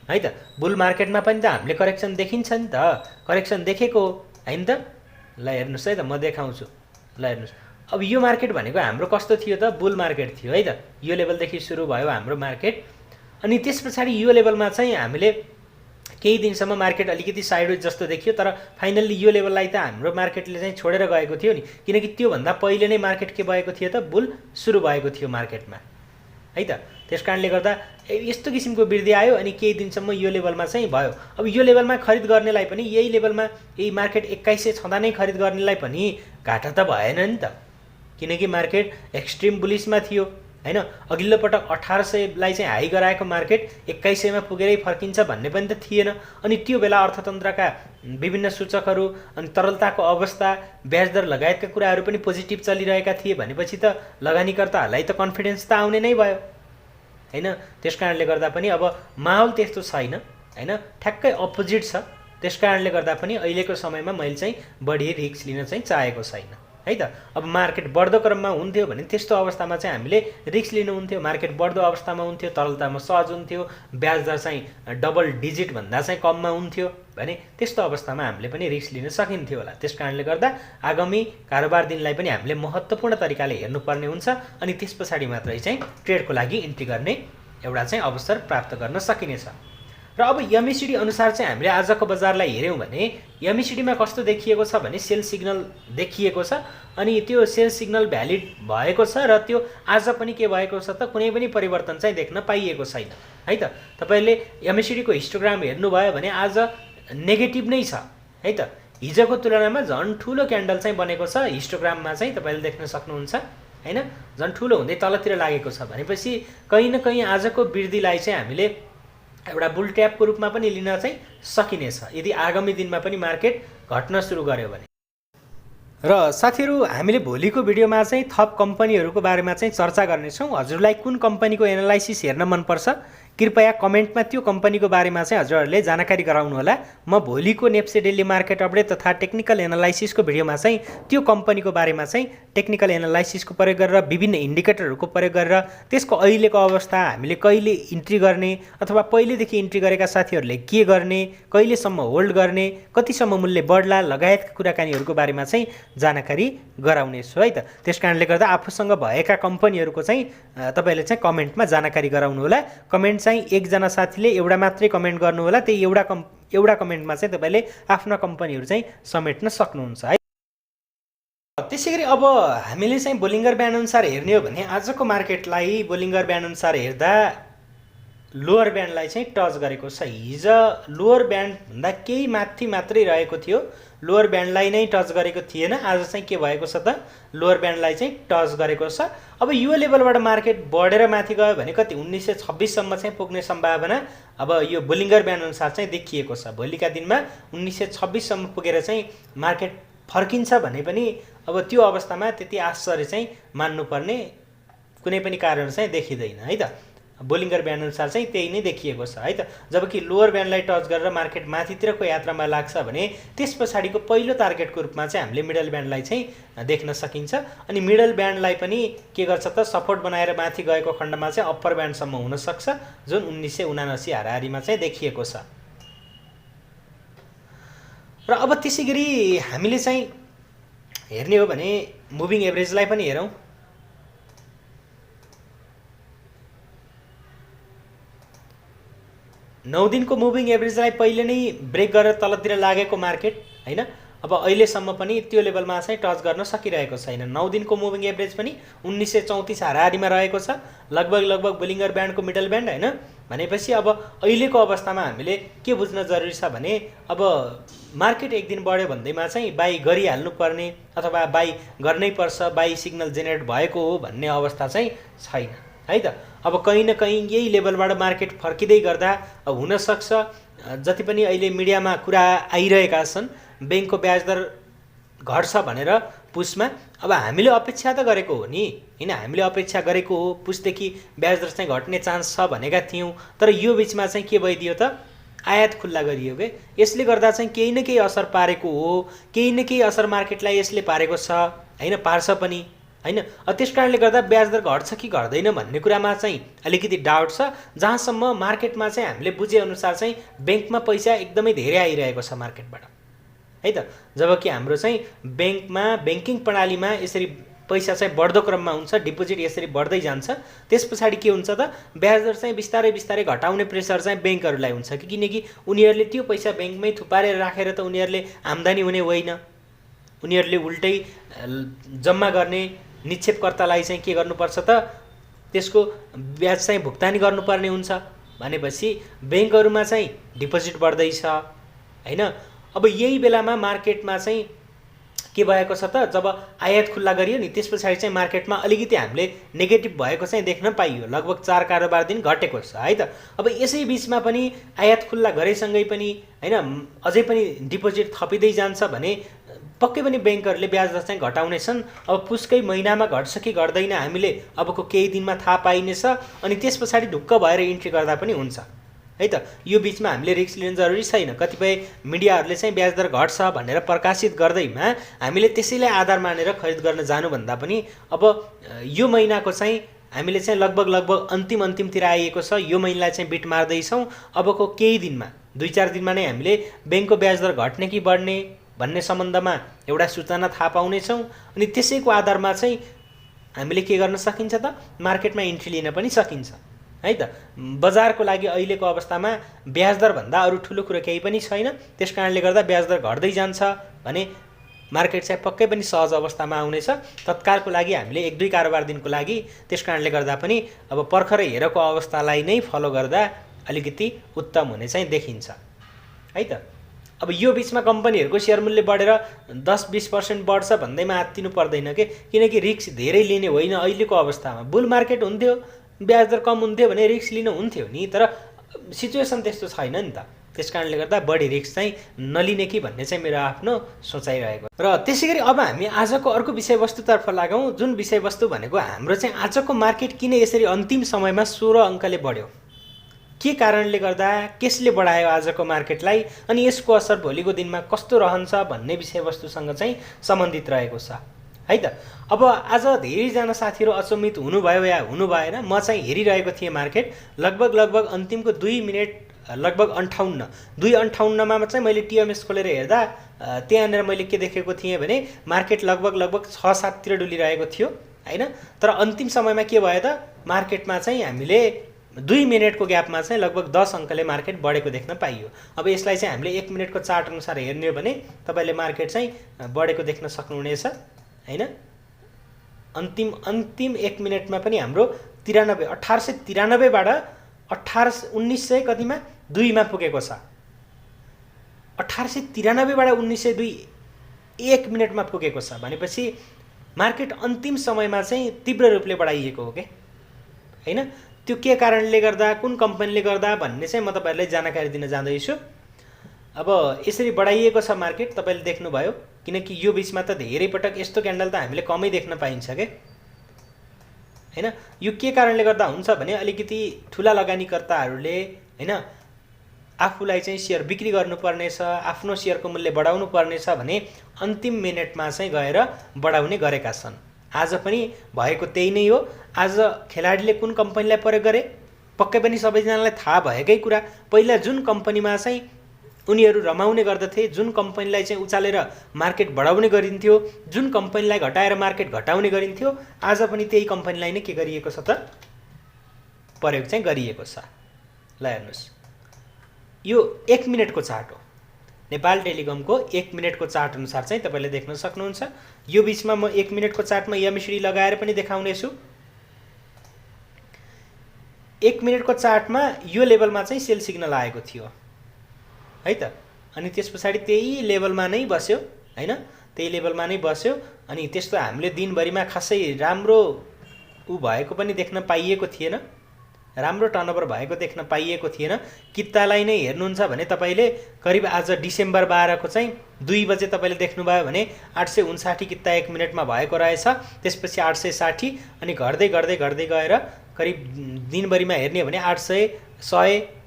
है त। बुल मार्केटमा पनि त हामीले करेक्सन देखिन्छ नि त, करेक्सन देखेको हैन त। ल हेर्नुस् है त, म देखाउँछु। ल हेर्नुस्, अब यो मार्केट भनेको हाम्रो कस्तो थियो त, बुल मार्केट थियो है त। यो लेभलदेखि सुरु भयो हाम्रो मार्केट अनि त्यसपछि यो लेभलमा चाहिँ हामीले केही दिनसम्म मार्केट अलिकति साइडवेज जस्तो देखियो, तर फाइनल्ली यो लेभललाई त हाम्रो मार्केटले चाहिँ छोडेर गएको थियो नि, किनकि त्यो भन्दा पहिले नै मार्केट के भएको थियो त, बुल सुरु भएको थियो मार्केटमा है त। त्यसकारणले गर्दा यस्तो किसिमको वृद्धि आयो अनि केही दिनसम्म यो लेभलमा चाहिँ भयो। अब यो लेभलमा खरिद गर्नेलाई पनि यही लेभलमा यही मार्केट 2100 छँदा नै खरिद गर्नेलाई पनि घाटा त भएन नि त, किनकि मार्केट एक्सट्रिम बुलिसमा थियो हैन। अघिल्लो पटक 1800 लाई चाहिँ हाई गराएको मार्केट 2100 मा पुगेरै फर्किन्छ भन्ने पनि त थिएन। अनि त्यो बेला अर्थतन्त्रका विभिन्न सूचकहरू अनि तरलताको अवस्था, ब्याज दर लगायतका कुराहरू पनि पोजिटिभ चलिरहेका थिए भनेपछि त लगानीकर्ताहरूलाई त कन्फिडेन्स त आउने नै भयो हैन। त्यसकारणले गर्दा पनि अब माहौल त्यस्तो छैन हैन, ठ्याक्कै अपोजिट छ। त्यसकारणले गर्दा पनि अहिलेको समयमा मैले चाहिँ बढी रिस्क लिन चाहिँ चाहेको छैन है त। अब मार्केट बढ्दो क्रममा हुन्थ्यो भने त्यस्तो अवस्थामा चाहिँ हामीले रिस्क लिनु हुन्थ्यो। मार्केट बढ्दो अवस्थामा हुन्थ्यो, तरलतामा सहज हुन्थ्यो, ब्याज दर चाहिँ डबल डिजिट भन्दा चाहिँ कममा हुन्थ्यो भने त्यस्तो अवस्थामा हामीले पनि रिस्क लिन सकिन्थ्यो होला। त्यसकारणले गर्दा आगामी कारोबार दिनलाई पनि हामीले महत्त्वपूर्ण तरिकाले हेर्नुपर्ने हुन्छ अनि त्यसपछि मात्रै चाहिँ ट्रेडको लागि इन्ट्री गर्ने एउटा चाहिँ अवसर प्राप्त गर्न सकिनेछ। र अब एमएसिडी अनुसार चाहिँ हामीले आजको बजारलाई हेर्यौं भने एमएसिडीमा कस्तो देखिएको छ भने सेल सिग्नल देखिएको छ अनि त्यो सेल सिग्नल भ्यालिड भएको छ र त्यो आज पनि के भएको छ त, कुनै पनि परिवर्तन चाहिँ देख्न पाइएको छैन है त। तपाईले एमएसिडीको हिस्टोग्राम हेर्नुभयो भने आज नेगेटिभ नै छ है त। हिजोको तुलनामा झन् ठूलो क्यान्डल चाहिँ बनेको छ, हिस्टोग्राममा चाहिँ तपाईले देख्न सक्नुहुन्छ हैन, झन् ठूलो हुँदै तलतिर लागेको छ भनेपछि कहीं न कहीं आजको वृद्धिलाई चाहिँ हामीले एउटा बुल ट्यापको रूपमा पनि लिन चाहिँ सकिनेछ यदि आगामी दिनमा पनि मार्केट घट्न सुरु गर्यो भने। र साथीहरु, हामीले भोलिको भिडियोमा चाहिँ थप कम्पनीहरूको बारेमा चाहिँ चर्चा गर्नेछौँ। हजुरलाई कुन कम्पनीको एनालाइसिस हेर्न मन पर्छ, कृपया कमेन्टमा त्यो कम्पनीको बारेमा चाहिँ हजुरहरूले जानकारी गराउनुहोला। म भोलिको नेप्से डेली मार्केट अपडेट तथा टेक्निकल एनालाइसिसको भिडियोमा चाहिँ त्यो कम्पनीको बारेमा चाहिँ टेक्निकल एनालाइसिसको प्रयोग गरेर विभिन्न इन्डिकेटरहरूको प्रयोग गरेर त्यसको अहिलेको अवस्था, हामीले कहिले इन्ट्री गर्ने अथवा पहिलेदेखि इन्ट्री गरेका साथीहरूले के गर्ने, कहिलेसम्म होल्ड गर्ने, कतिसम्म मूल्य बढ्ला लगायतका कुराकानीहरूको बारेमा चाहिँ जानकारी गराउने छु है त। त्यसकारणले गर्दा आफूसँग भएका कम्पनीहरूको चाहिँ तपाईँले चाहिँ कमेन्टमा जानकारी गराउनुहोला। कमेन्ट चाहिँ एकजना साथीले एउटा मात्रै कमेन्ट गर्नुहोला, त्यही एउटा कमेन्टमा चाहिँ तपाईँले आफ्ना कम्पनीहरू चाहिँ समेट्न सक्नुहुन्छ है। त्यसैगरी अब हामीले चाहिँ बोलिङ्गर ब्यान्ड अनुसार हेर्ने हो भने आजको मार्केटलाई बोलिङ्गर ब्यान्ड अनुसार हेर्दा लोअर ब्यान्डलाई चाहिँ टच गरेको छ। हिजो लोअर ब्यान्डभन्दा केही माथि मात्रै रहेको थियो, लोअर ब्यान्डलाई नै टच गरेको थिएन। आज चाहिँ के भएको छ त, लोअर ब्यान्डलाई चाहिँ टच गरेको छ। अब यो लेभलबाट मार्केट बढेर माथि गयो भने कति 1926 सम्म चाहिँ पुग्ने सम्भावना अब यो बोलिङ्गर ब्यान्ड अनुसार चाहिँ देखिएको छ। भोलिका दिनमा 1926 सम्म पुगेर चाहिँ मार्केट फर्किन्छ भने पनि अब त्यो अवस्थामा त्यति आश्चर्य चाहिँ मान्नुपर्ने कुनै पनि कारण चाहिँ देखिँदैन है त। बोलिङ्गर ब्यान्ड अनुसार चाहिँ त्यही नै देखिएको छ है त। जबकि लोअर ब्यान्डलाई टच गरेर मार्केट माथितिरको यात्रामा लाग्छ भने त्यस पछाडिको पहिलो टार्गेटको रूपमा चाहिँ हामीले मिडल ब्यान्डलाई चाहिँ देख्न सकिन्छ। अनि मिडल ब्यान्डलाई पनि के गर्छ त, सपोर्ट बनाएर माथि गएको खण्डमा चाहिँ अप्पर ब्यान्डसम्म हुनसक्छ, जुन 1979 हाराहारीमा चाहिँ देखिएको छ। र अब त्यसै गरी हामीले चाहिँ हेर्ने हो भने मुभिङ एभरेजलाई पनि हेरौँ। नौ दिनको मुभिङ एभरेजलाई पहिले नै ब्रेक गरेर तलतिर लागेको मार्केट होइन, अब अहिलेसम्म पनि त्यो लेभलमा चाहिँ टच गर्न सकिरहेको छैन। 9 दिनको मुभिङ एभरेज पनि 1934 हाराहारीमा रहेको छ, लगभग बोलिङ्गर ब्यान्डको मिडल ब्यान्ड होइन। भनेपछि अब अहिलेको अवस्थामा हामीले के बुझ्न जरुरी छ भने अब मार्केट एक दिन बढ्यो भन्दैमा चाहिँ बाई गरिहाल्नु पर्ने अथवा बाई गर्नै पर्छ, बाई सिग्नल जेनेरेट भएको हो भन्ने अवस्था चाहिँ छैन है त। अब कहीँ न कहीँ यही लेभलबाट मार्केट फर्किँदै गर्दा हुनसक्छ, जति पनि अहिले मिडियामा कुरा आइरहेका छन् ब्याङ्कको ब्याज दर घट्छ भनेर पुसमा, अब हामीले अपेक्षा त गरेको हो नि होइन, हामीले अपेक्षा गरेको हो पुसदेखि ब्याज दर चाहिँ घट्ने चान्स छ भनेका थियौँ। तर यो बिचमा चाहिँ के भइदियो त, आयात खुल्ला गरियो के, यसले गर्दा चाहिँ केही न केही असर पारेको हो, केही न केही असर मार्केटलाई यसले पारेको छ होइन, पार्छ पनि होइन। त्यस कारणले गर्दा ब्याज दर घट्छ कि घट्दैन भन्ने कुरामा चाहिँ अलिकति डाउट छ। जहाँसम्म मार्केटमा चाहिँ हामीले बुझेअनुसार चाहिँ ब्याङ्कमा पैसा एकदमै धेरै आइरहेको छ मार्केटबाट है त। जबकि हाम्रो चाहिँ ब्याङ्कमा ब्याङ्किङ प्रणालीमा यसरी पैसा चाहिँ बढ्दो क्रममा हुन्छ, डिपोजिट यसरी बढ्दै जान्छ, त्यस पछाडि के हुन्छ त, ब्याज दर चाहिँ बिस्तारै बिस्तारै घटाउने प्रेसर चाहिँ ब्याङ्कहरूलाई हुन्छ कि, किनकि उनीहरूले त्यो पैसा ब्याङ्कमै थुपारेर राखेर त उनीहरूले आम्दानी हुने होइन, उनीहरूले उल्टै जम्मा गर्ने निक्षेपकर्तालाई चाहिँ के गर्नुपर्छ त, त्यसको ब्याज चाहिँ भुक्तानी गर्नुपर्ने हुन्छ। भनेपछि ब्याङ्कहरूमा चाहिँ डिपोजिट बढ्दैछ होइन। अब यही बेलामा मार्केटमा चाहिँ के भएको छ त, जब आयात खुल्ला गरियो नि त्यस पछाडि चाहिँ मार्केटमा अलिकति हामीले नेगेटिभ भएको चाहिँ देख्न पाइयो, लगभग 4 कारोबार दिन घटेको छ है त। अब यसै बिचमा पनि आयात खुल्ला गरेसँगै पनि होइन अझै पनि डिपोजिट थपिँदै जान्छ भने पक्कै पनि ब्याङ्कहरूले ब्याज दर चाहिँ घटाउने छन्। अब पुसकै महिनामा घट्छ कि घट्दैन हामीले अबको केही दिनमा थाहा पाइनेछ, अनि त्यस पछाडि ढुक्क भएर इन्ट्री गर्दा पनि हुन्छ है त। यो बिचमा हामीले रिस्क लिन जरुरी छैन। कतिपय मिडियाहरूले चाहिँ ब्याज दर घट्छ भनेर प्रकाशित गर्दैमा हामीले त्यसैलाई आधार मानेर खरिद गर्न जानुभन्दा पनि अब यो महिनाको चाहिँ हामीले चाहिँ लगभग अन्तिमतिर आइएको छ, यो महिनालाई चाहिँ बिट मार्दैछौँ। अबको केही दिनमा 2-4 दिनमा नै हामीले ब्याङ्कको ब्याज दर घट्ने कि बढ्ने भन्ने सम्बन्धमा एउटा सूचना थाहा पाउनेछौँ। अनि त्यसैको आधारमा चाहिँ हामीले के गर्न सकिन्छ त, मार्केटमा इन्ट्री लिन पनि सकिन्छ है त। बजारको लागि अहिलेको अवस्थामा ब्याज दर भन्दा अरू ठुलो कुरो केही पनि छैन। त्यस कारणले गर्दा ब्याज दर घट्दै जान्छ भने मार्केट चाहिँ पक्कै पनि सहज अवस्थामा आउनेछ। तत्कालको लागि हामीले 1-2 कारोबार दिनको लागि त्यस कारणले गर्दा पनि अब पर्खरै हेरेको अवस्थालाई नै फलो गर्दा अलिकति उत्तम हुने चाहिँ देखिन्छ है त। अब यो बिचमा कम्पनीहरूको सेयर मूल्य बढेर 10-20% बढ्छ भन्दैमा आत्तिनु पर्दैन के, किनकि रिस्क धेरै लिने होइन। अहिलेको अवस्थामा बुल मार्केट हुन्थ्यो, ब्याज दर कम हुन्थ्यो भने रिस्क लिनु हुन्थ्यो नि, तर सिचुएसन त्यस्तो छैन नि त। त्यस कारणले गर्दा बढी रिस्क चाहिँ नलिने कि भन्ने चाहिँ मेरो आफ्नो सोचाइरहेको। र त्यसैगरी अब हामी आजको अर्को विषयवस्तुतर्फ लागौँ, जुन विषयवस्तु भनेको हाम्रो चाहिँ आजको मार्केट किन यसरी अन्तिम समयमा 16 अङ्कले बढ्यो के कारणले गर्दा कसले बढायो आजको मार्केटलाई अनि यसको असर भोलिको दिनमा कस्तो रहन्छ भन्ने विषयवस्तुसँग चाहिँ सम्बन्धित रहेको छ है त। अब आज धेरैजना साथीहरू अचम्मित हुनुभयो या हुनु भएन, म चाहिँ हेरिरहेको थिएँ मार्केट लगभग अन्तिमको 2 मिनट लगभग 2:58मा चाहिँ मैले टिएमएस खोलेर हेर्दा त्यहाँनिर मैले के देखेको थिएँ भने मार्केट लगभग 6-7 तिर डुलिरहेको थियो हैन। तर अन्तिम समयमा के भयो त, मार्केटमा चाहिँ हामीले 2 मिनटको ग्यापमा चाहिँ लगभग 10 अङ्कले मार्केट बढेको देख्न पाइयो। अब यसलाई चाहिँ हामीले 1 मिनटको चार्ट अनुसार हेर्ने हो भने तपाईँले मार्केट चाहिँ बढेको देख्न सक्नुहुनेछ हैन। अन्तिम 1 मिनटमा पनि हाम्रो 1893 बाट 1900 कतिमा 2 मा पुगेको छ। 1893 बाट 1902 1 मिनटमा पुगेको छ भनेपछि मार्केट अन्तिम समयमा चाहिँ तीव्र रूपले बढाइएको हो के हैन। त्यो के कारणले गर्दा, कुन कम्पनीले गर्दा भन्ने चाहिँ म तपाईहरुलाई जानकारी दिन जाँदैछु। अब यसरी बढाइएको छ मार्केट, तपाईले देख्नुभयो, किनकि यो बीचमा त धेरै पटक यस्तो क्यान्डल त हामीले कमै देख्न पाइन्छ के हैन। यो के कारणले गर्दा हुन्छ भने अलिकति ठुला लगानीकर्ताहरूले हैन आफूलाई चाहिँ शेयर बिक्री गर्नुपर्नेछ, आफ्नो शेयरको मूल्य बढाउनु पर्नेछ भने अन्तिम मिनेटमा चाहिँ गएर बढाउने गरेका छन्। आज पनि भएको त्यही नै हो। आज खेलाडीले कुन कम्पनीलाई प्रयोग गरे पक्कै पनि सबैजनालाई थाहा भएकै कुरा। पहिला जुन कम्पनीमा चाहिँ उनीहरू रमाउने गर्दथे, जुन कम्पनीलाई चाहिँ उचालेर मार्केट बढाउने गरिन्थ्यो, जुन कम्पनीलाई घटाएर मार्केट घटाउने गरिन्थ्यो, आज पनि त्यही कम्पनीलाई नै के गरिएको छ त, प्रयोग चाहिँ गरिएको छ। ल हेर्नुस्, यो 1 मिनटको चार्ट हो। नेपाल टेलिकमको 1 मिनटको चार्ट अनुसार चाहिँ तपाईले देख्न सक्नुहुन्छ। यो बीचमा म 1 मिनटको चार्टमा एमएसडी लगाएर पनि देखाउने छु। 1 मिनटको चार्टमा यो लेभलमा चाहिँ सेल सिग्नल आएको थियो है त। अनि त्यसपछि त्यही लेभलमा नै बस्यो हैन, त्यही लेभलमा नै बस्यो। अनि त्यस्तो हामीले दिनभरिमा खासै राम्रो भएको पनि देख्न पाइएको थिएन, राम्रो टर्नओभर भएको देख्न पाइएको थिएन। कित्तालाई नै हेर्नुहुन्छ भने तपाईले करिब आज डिसेम्बर 12 को चाहिँ 2 बजे तपाईले देख्नुभयो भने 859 कित्ता 1 मिनटमा भएको रहेछ। त्यसपछि 860 अनि घट्दै गएर करिब दिनभरिमा हेर्ने हो भने 800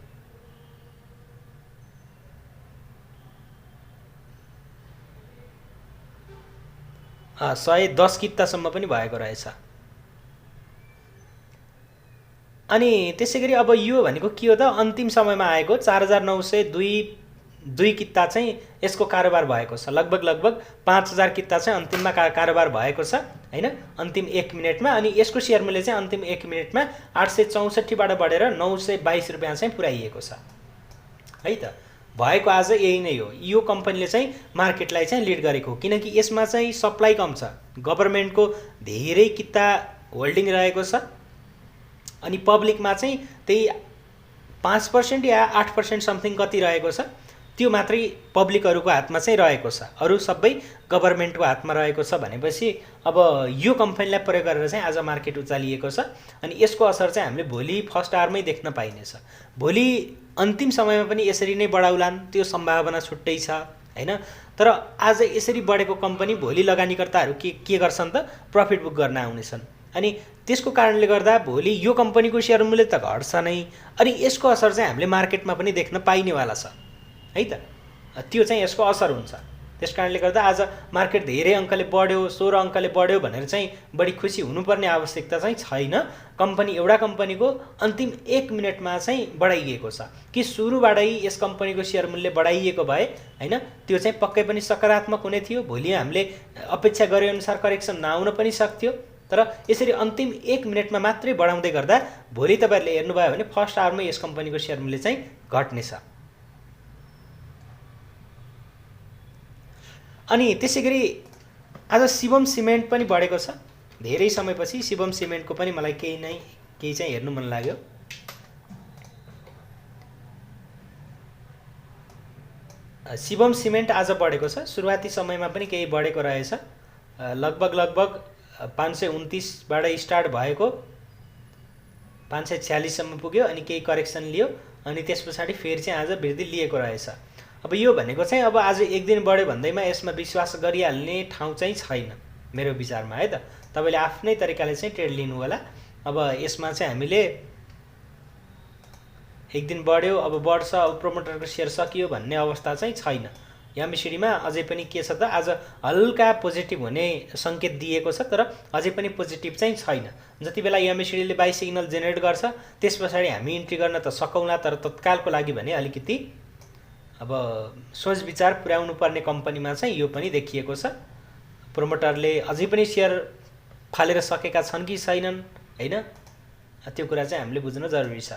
110 कित्तासम्म पनि भएको रहेछ। अनि त्यसैगरी अब यो भनेको के हो त, अन्तिम समयमा आएको 4902 कित्ता चाहिँ यसको कारोबार भएको छ। लगभग 5000 कित्ता चाहिँ अन्तिममा कारोबार भएको छ हैन, अन्तिम 1 मिनटमा। अनि यसको शेयर मूल्य चाहिँ अन्तिम 1 मिनटमा 864 बाट बढेर 922 रुपैयाँ चाहिँ पुर्याइएको छ है त। भएको आज यही नै हो। यो कम्पनीले चाहिँ मार्केटलाई चाहिँ लिड गरेको, किनकि यसमा चाहिँ सप्लाई कम छ, गभर्नमेन्टको धेरै कित्ता होल्डिङ रहेको छ। अनि पब्लिकमा चाहिँ त्यही 5% या 8% समथिङ कति रहेको छ, त्यो मात्रै पब्लिकहरूको हातमा चाहिँ रहेको छ, अरू सबै गभर्नमेन्टको हातमा रहेको छ। भनेपछि अब यो कम्पनीलाई प्रयोग गरेर चाहिँ आज मार्केट उचालिएको छ। अनि यसको असर चाहिँ हामीले भोलि फर्स्ट आवरमै देख्न पाइनेछ। भोलि अन्तिम समयमा पनि यसरी नै बढाउलान्, त्यो सम्भावना छुट्टै छ हैन। तर आज यसरी बढेको कम्पनी भोलि लगानीकर्ताहरू के गर्छन् त, प्रफिट बुक गर्न आउनेछन्। अनि त्यसको कारणले गर्दा भोलि यो कम्पनीको शेयर मूल्य त घट्छ नै, अनि यसको असर चाहिँ हामीले मार्केटमा पनि देख्न पाइनेवाला छ है त। त्यो चाहिँ यसको असर हुन्छ। त्यसकारणले गर्दा आज मार्केट धेरै अङ्कले बढ्यो, 16 अङ्कले बढ्यो भनेर चाहिँ बढी खुसी हुनुपर्ने आवश्यकता चाहिँ छैन। एउटा कम्पनीको अन्तिम 1 मिनटमा चाहिँ बढाइएको छ कि सुरुबाटै यस कम्पनीको शेयर मूल्य बढाइएको भए हैन, त्यो चाहिँ पक्कै पनि सकारात्मक हुने थियो। भोलि हामीले अपेक्षा गरे अनुसार करेक्सन नआउन पनि सक्थ्यो। तर यसरी अन्तिम 1 मिनटमा मात्रै बढाउँदै गर्दा भोलि तपाईहरुले हेर्नुभयो भने फर्स्ट आवरमै यस कम्पनीको शेयर मूल्य चाहिँ घट्नेछ। अनि त्यसैगरी आज शिवम सिमेन्ट पनि बढेको छ। धेरै समयपछि शिवम सिमेन्टको पनि मलाई केही चाहिँ हेर्नु मन लाग्यो। शिवम सिमेन्ट आज बढेको छ। सुरुवाती समयमा पनि केही बढेको रहेछ। लगभग 529 बाट स्टार्ट भएको 546 सम्म पुग्यो। अनि केही करेक्सन लियो अनि त्यसपछि फेरि चाहिँ आज वृद्धि लिएको रहेछ। अब यो भनेको चाहिँ अब आज एक दिन बढ्यो भन्दैमा यसमा विश्वास गरिहाल्ने ठाउँ चाहिँ छैन मेरो विचारमा है त। तपाईले आफ्नै तरिकाले चाहिँ ट्रेड लिनु होला। अब यसमा चाहिँ हामीले एक दिन बढ्यो, अब बढ्छ, अब प्रोमोटरको सेयर सकियो भन्ने अवस्था चाहिँ छैन। एमएसिडीमा अझै पनि के छ त, आज हल्का पोजिटिभ हुने सङ्केत दिएको छ, तर अझै पनि पोजिटिभ चाहिँ छैन। जति बेला एमएसिडीले बाई सिग्नल जेनेरेट गर्छ त्यस पछाडि हामी इन्ट्री गर्न त सकौँला, तर तत्कालको लागि भने अलिकति अब सोच विचार पुर्याउनु पर्ने कम्पनीमा चाहिँ यो पनि देखिएको छ। प्रोमोटरले अझै पनि सेयर फालेर सकेका छन् कि छैनन्, होइन, त्यो कुरा चाहिँ हामीले बुझ्न जरुरी छ।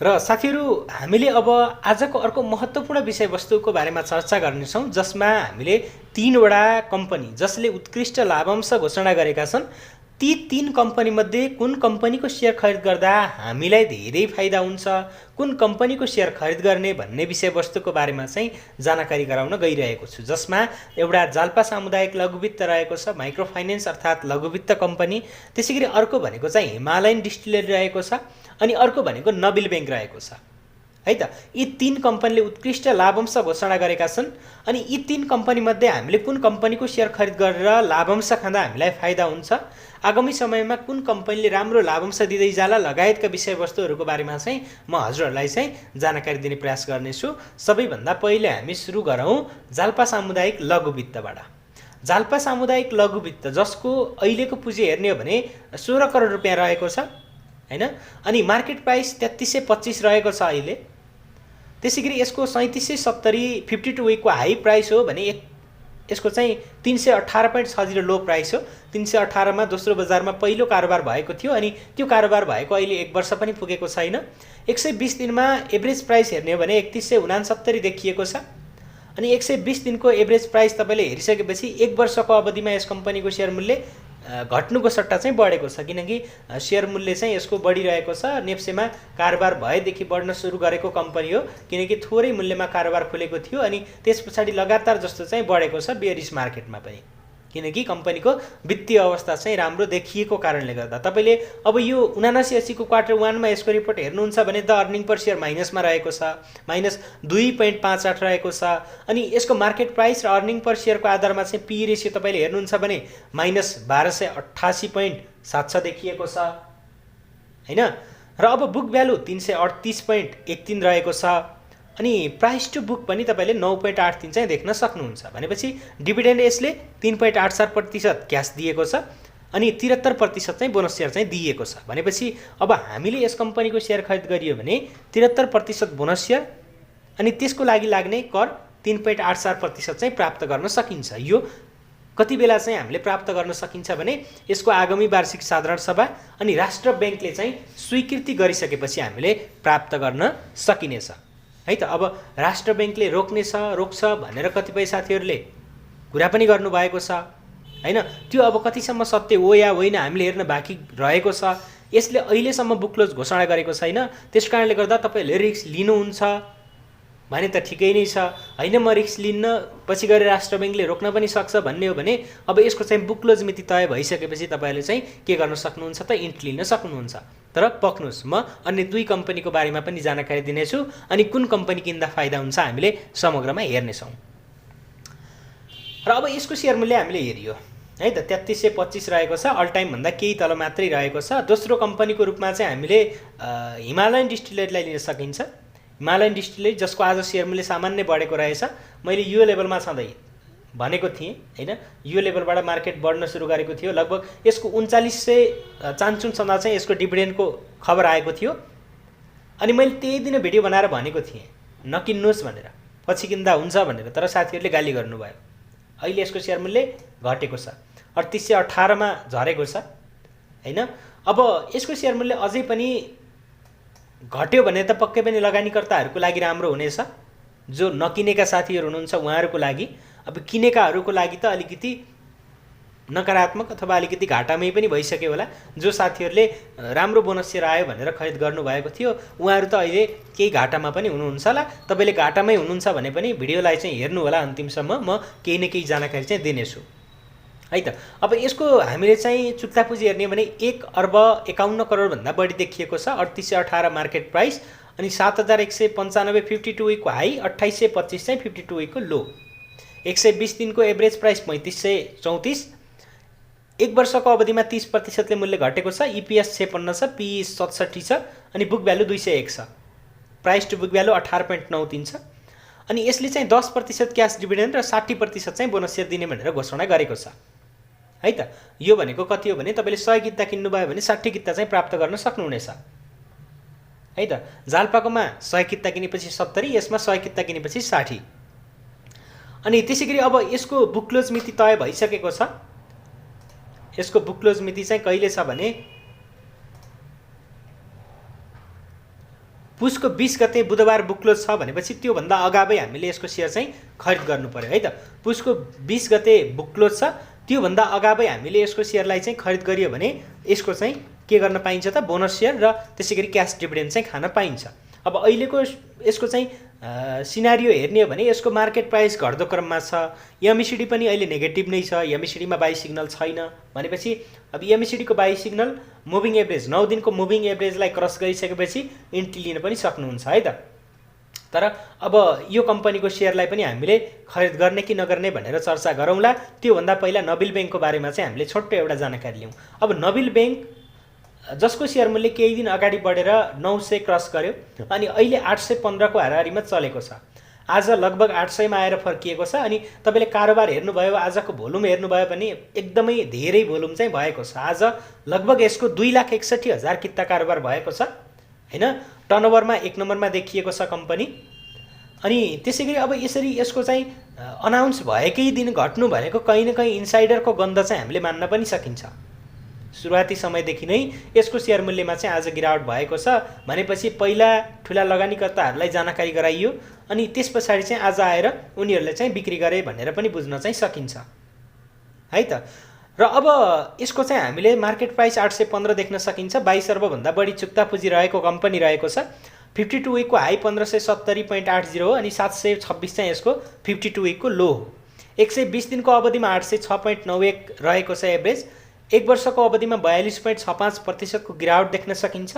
र साथीहरू, हामीले अब आजको अर्को महत्त्वपूर्ण विषयवस्तुको बारेमा चर्चा गर्नेछौँ, जसमा हामीले 3वटा कम्पनी जसले उत्कृष्ट लाभांश घोषणा गरेका छन्, ती 3 कम्पनीमध्ये कुन कम्पनीको सेयर खरिद गर्दा हामीलाई धेरै फाइदा हुन्छ, कुन कम्पनीको सेयर खरिद गर्ने भन्ने विषयवस्तुको बारेमा चाहिँ जानकारी गराउन गइरहेको छु। जसमा एउटा जाल्पा सामुदायिक लघुवित्त रहेको छ, माइक्रो फाइनेन्स अर्थात् लघुवित्त कम्पनी, त्यसैगरी अर्को भनेको चाहिँ हिमालयन डिस्टिलरी रहेको छ, अनि अर्को भनेको नबिल ब्याङ्क रहेको छ, है त। यी 3 कम्पनीले उत्कृष्ट लाभांश घोषणा गरेका छन्, अनि यी 3 कम्पनीमध्ये हामीले कुन कम्पनीको सेयर खरिद गरेर लाभांश खाँदा हामीलाई फाइदा हुन्छ, आगामी समयमा कुन कम्पनीले राम्रो लाभांश दिँदै जाला, लगायतका विषयवस्तुहरूको बारेमा चाहिँ म हजुरहरूलाई चाहिँ जानकारी दिने प्रयास गर्नेछु। सबैभन्दा पहिले हामी सुरु गरौँ जाल्पा सामुदायिक लघुवित्तबाट। जाल्पा सामुदायिक लघुवित्त जसको अहिलेको पुँजी हेर्ने हो भने 16 करोड रुपियाँ रहेको छ, हैन, अनि मार्केट प्राइस 3325 रहेको छ अहिले। त्यसैगरी यसको 3770 52 विकको हाई प्राइस हो भने यसको चाहिँ 318.60 लो प्राइस हो। 318 मा दोस्रो बजारमा पहिलो कारोबार भएको थियो, अनि त्यो कारोबार भएको अहिले 1 वर्ष पनि पुगेको छैन। 120 दिनमा एभरेज प्राइस हेर्ने हो भने 3169 देखिएको छ, अनि 120 दिनको एभरेज प्राइस तपाईँले हेरिसकेपछि 1 वर्षको अवधिमा यस कम्पनीको सेयर मूल्य घट्नुको सट्टा चाहिँ बढेको छ, किनकि सेयर मूल्य चाहिँ यसको बढिरहेको छ। नेप्सेमा कारोबार भएदेखि बढ्न सुरु गरेको कम्पनी हो, किनकि थोरै मूल्यमा कारोबार खुलेको थियो, अनि त्यस पछाडि लगातार जस्तो चाहिँ बढेको छ बेयरिश मार्केटमा पनि, किनकि कम्पनीको वित्तीय अवस्था चाहिँ राम्रो देखिएको कारणले गर्दा। तपाईँले अब यो 7980 को क्वार्टर 1 मा यसको रिपोर्ट हेर्नुहुन्छ भने द अर्निङ पर सेयर माइनसमा रहेको छ, -2.58 रहेको छ, अनि यसको मार्केट प्राइस र अर्निङ पर सेयरको आधारमा चाहिँ पी रेसियो तपाईँले हेर्नुहुन्छ भने -1288.76 देखिएको छ, हैन। र अब बुक भ्यालु 338.13 रहेको छ, अनि प्राइस टु बुक पनि तपाईँले 9.83 चाहिँ देख्न सक्नुहुन्छ। भनेपछि डिभिडेन्ड यसले 3.84% क्यास दिएको छ, अनि 73% चाहिँ बोनस सेयर चाहिँ दिएको छ। भनेपछि अब हामीले यस कम्पनीको सेयर खरिद गरियो भने 73% बोनस सेयर अनि त्यसको लागि लाग्ने कर 3.84% चाहिँ प्राप्त गर्न सकिन्छ। यो कति बेला चाहिँ हामीले प्राप्त गर्न सकिन्छ भने यसको आगामी वार्षिक साधारण सभा अनि राष्ट्र ब्याङ्कले चाहिँ स्वीकृति गरिसकेपछि हामीले प्राप्त गर्न सकिनेछ, है त। अब राष्ट्र ब्याङ्कले रोक्छ भनेर कतिपय साथीहरूले कुरा पनि गर्नुभएको छ, हैन। त्यो अब कतिसम्म सत्य हो या होइन हामीले हेर्न बाँकी रहेको छ। यसले अहिलेसम्म बुक क्लोज घोषणा गरेको छैन, त्यस कारणले गर्दा तपाईँहरूले रिस्क लिनुहुन्छ भने त ठिकै नै छ, हैन म रिस्क लिन्न, पछि गएर राष्ट्र ब्याङ्कले रोक्न पनि सक्छ भन्ने हो भने अब यसको चाहिँ बुक क्लोज मिति तय भइसकेपछि तपाईँहरूले चाहिँ के गर्न सक्नुहुन्छ त, इन्ट्री लिन सक्नुहुन्छ। तर पक्नुहोस्, म अन्य 2 कम्पनीको बारेमा पनि जानकारी दिनेछु, अनि कुन कम्पनी किन्दा फाइदा हुन्छ हामीले समग्रमा हेर्नेछौँ। र अब यसको सेयर मूल्य हामीले हेरियो, है त, 3325 रहेको छ, अल टाइम भन्दा केही तल मात्रै रहेको छ। दोस्रो कम्पनीको रूपमा चाहिँ हामीले हिमालयन डिस्टिलरीलाई लिन सकिन्छ। हिमालयन डिस्टिलरी जसको आज सेयर मूल्य सामान्य बढेको रहेछ। मैले यो लेभलमा छँदै भनेको थिएँ, हैन, यो लेभलबाट मार्केट बढ्न सुरु गरेको थियो। लगभग यसको 3900 चान्चुन छँदा चाहिँ यसको डिभिडेन्डको खबर आएको थियो, अनि मैले त्यही दिन भिडियो बनाएर भनेको थिएँ नकिन्नुहोस् भनेर, पछि किन्दा हुन्छ भनेर, तर साथीहरूले गाली गर्नुभयो। अहिले यसको सेयर मूल्य घटेको छ, 3818 मा झरेको छ, हैन। अब यसको सेयर मूल्य अझै पनि घट्यो भने त पक्कै पनि लगानीकर्ताहरूको लागि राम्रो हुनेछ। जो नकिनेका साथीहरू हुनुहुन्छ उहाँहरूको लागि, अब किनेकाहरूको लागि त अलिकति नकारात्मक अथवा अलिकति घाटामै पनि भइसक्यो होला। जो साथीहरूले राम्रो बोनस सेयर आयो भनेर खरिद गर्नुभएको थियो उहाँहरू त अहिले केही घाटामा पनि हुनुहुन्छ होला। तपाईँले घाटामै हुनुहुन्छ भने पनि भिडियोलाई चाहिँ हेर्नु होला अन्तिमसम्म, म केही न केही जानकारी चाहिँ दिनेछु, है त। अब यसको हामीले चाहिँ चुक्ता पुँजी हेर्ने भने 1 अर्ब 51 करोडभन्दा बढी देखिएको छ, 3818 मार्केट प्राइस, अनि 7195 52 विकको हाई, 2825 चाहिँ 52 विकको लो, 120 दिनको एभरेज प्राइस 3534, 1 वर्षको अवधिमा 30% ले मूल्य घटेको छ। इपिएस 56 छ, पी 67 छ, अनि बुक भ्यालु 201 छ, प्राइस टु बुक भ्यालु 18.93 छ। अनि यसले चाहिँ 10% क्यास डिभिडेन्ड र 60% चाहिँ बोनस सेयर दिने भनेर घोषणा गरेको छ है त। यो भनेको कति हो भने तपाईले 100 किता किन्नुभयो भने 60 किता चाहिँ प्राप्त गर्न सक्नुहुनेछ है त। जालपाकोमा 100 किता किनेपछि 70, यसमा 100 किता किनेपछि 60। अनि त्यसैगरी अब यसको बुक क्लोज मिति तय भइसकेको छ। यसको बुक क्लोज मिति चाहिँ कहिले छ भने पुसको 20 गते बुधबार बुक क्लोज छ भनेपछि त्यो भन्दा अगावै हामीले यसको शेयर चाहिँ खरिद गर्नु पर्यो है त। पुसको 20 गते बुक क्लोज छ, त्यो भन्दा अगावै हामीले यसको शेयरलाई चाहिँ खरिद गरियो भने यसको चाहिँ के गर्न पाइन्छ त, बोनस शेयर र त्यसैगरी क्याश डिभिडेन्ड चाहिँ खान पाइन्छ। अब अहिलेको यसको चाहिँ सिनारियो हेर्ने हो भने यसको मार्केट प्राइस घट्दो क्रममा छ। एमएसिडी पनि अहिले नेगेटिभ नै छ, एमएसिडीमा बाई सिग्नल छैन भनेपछि अब एमएसिडीको बाई सिग्नल मुभिङ एभरेज 9 दिनको मुभिङ एभरेजलाई क्रस गरिसकेपछि इन्ट्री लिन पनि सक्नुहुन्छ है त। तर अब यो कम्पनीको शेयरलाई पनि हामीले खरिद गर्ने कि नगर्ने भनेर चर्चा गरौँला। त्योभन्दा पहिला नबिल बैंकको बारेमा चाहिँ हामीले छोटो एउटा जानकारी लियौँ। अब नबिल बैंक जसको शेयर मूल्य केही दिन अगाडि बढेर 900 क्रस गर्यो अनि अहिले 815 को हाराहारीमा चलेको छ। आज लगभग 800 मा आएर फर्किएको छ। अनि तपाईले कारोबार हेर्नुभयो, आजको भोल्युम हेर्नुभयो भने एकदमै धेरै भोल्युम चाहिँ भएको छ। आज लगभग यसको 2,61,000 किता कारोबार भएको छ हैन। टर्नओभरमा 1 नम्बरमा देखिएको छ कम्पनी। अनि त्यसैगरी अब यसरी यसको चाहिँ अनाउन्स भएकै दिन घट्नु भनेको कहीँ न कहीँ इन्साइडरको गन्ध चाहिँ हामीले मान्न पनि सकिन्छ। सुरुवाती समयदेखि नै यसको शेयर मूल्यमा चाहिँ आज गिरावट भएको छ भनेपछि पहिला ठुला लगानीकर्ताहरूलाई जानकारी गराइयो अनि त्यसपछि चाहिँ आज आएर उनीहरूले चाहिँ बिक्री गरे भनेर पनि बुझ्न चाहिँ सकिन्छ है त। र अब यसको चाहिँ हामीले मार्केट प्राइस 815 देख्न सकिन्छ। 22 अर्ब भन्दा बढी चुक्ता पुँजी रहेको कम्पनी रहेको छ। 52 विकको हाई 1570.80 हो अनि 726 चाहिँ यसको 52 विकको लो हो। 120 दिनको अवधिमा 806.91 रहेको छ एभरेज। 1 वर्षको अवधिमा 42.65% को गिरावट देख्न सकिन्छ।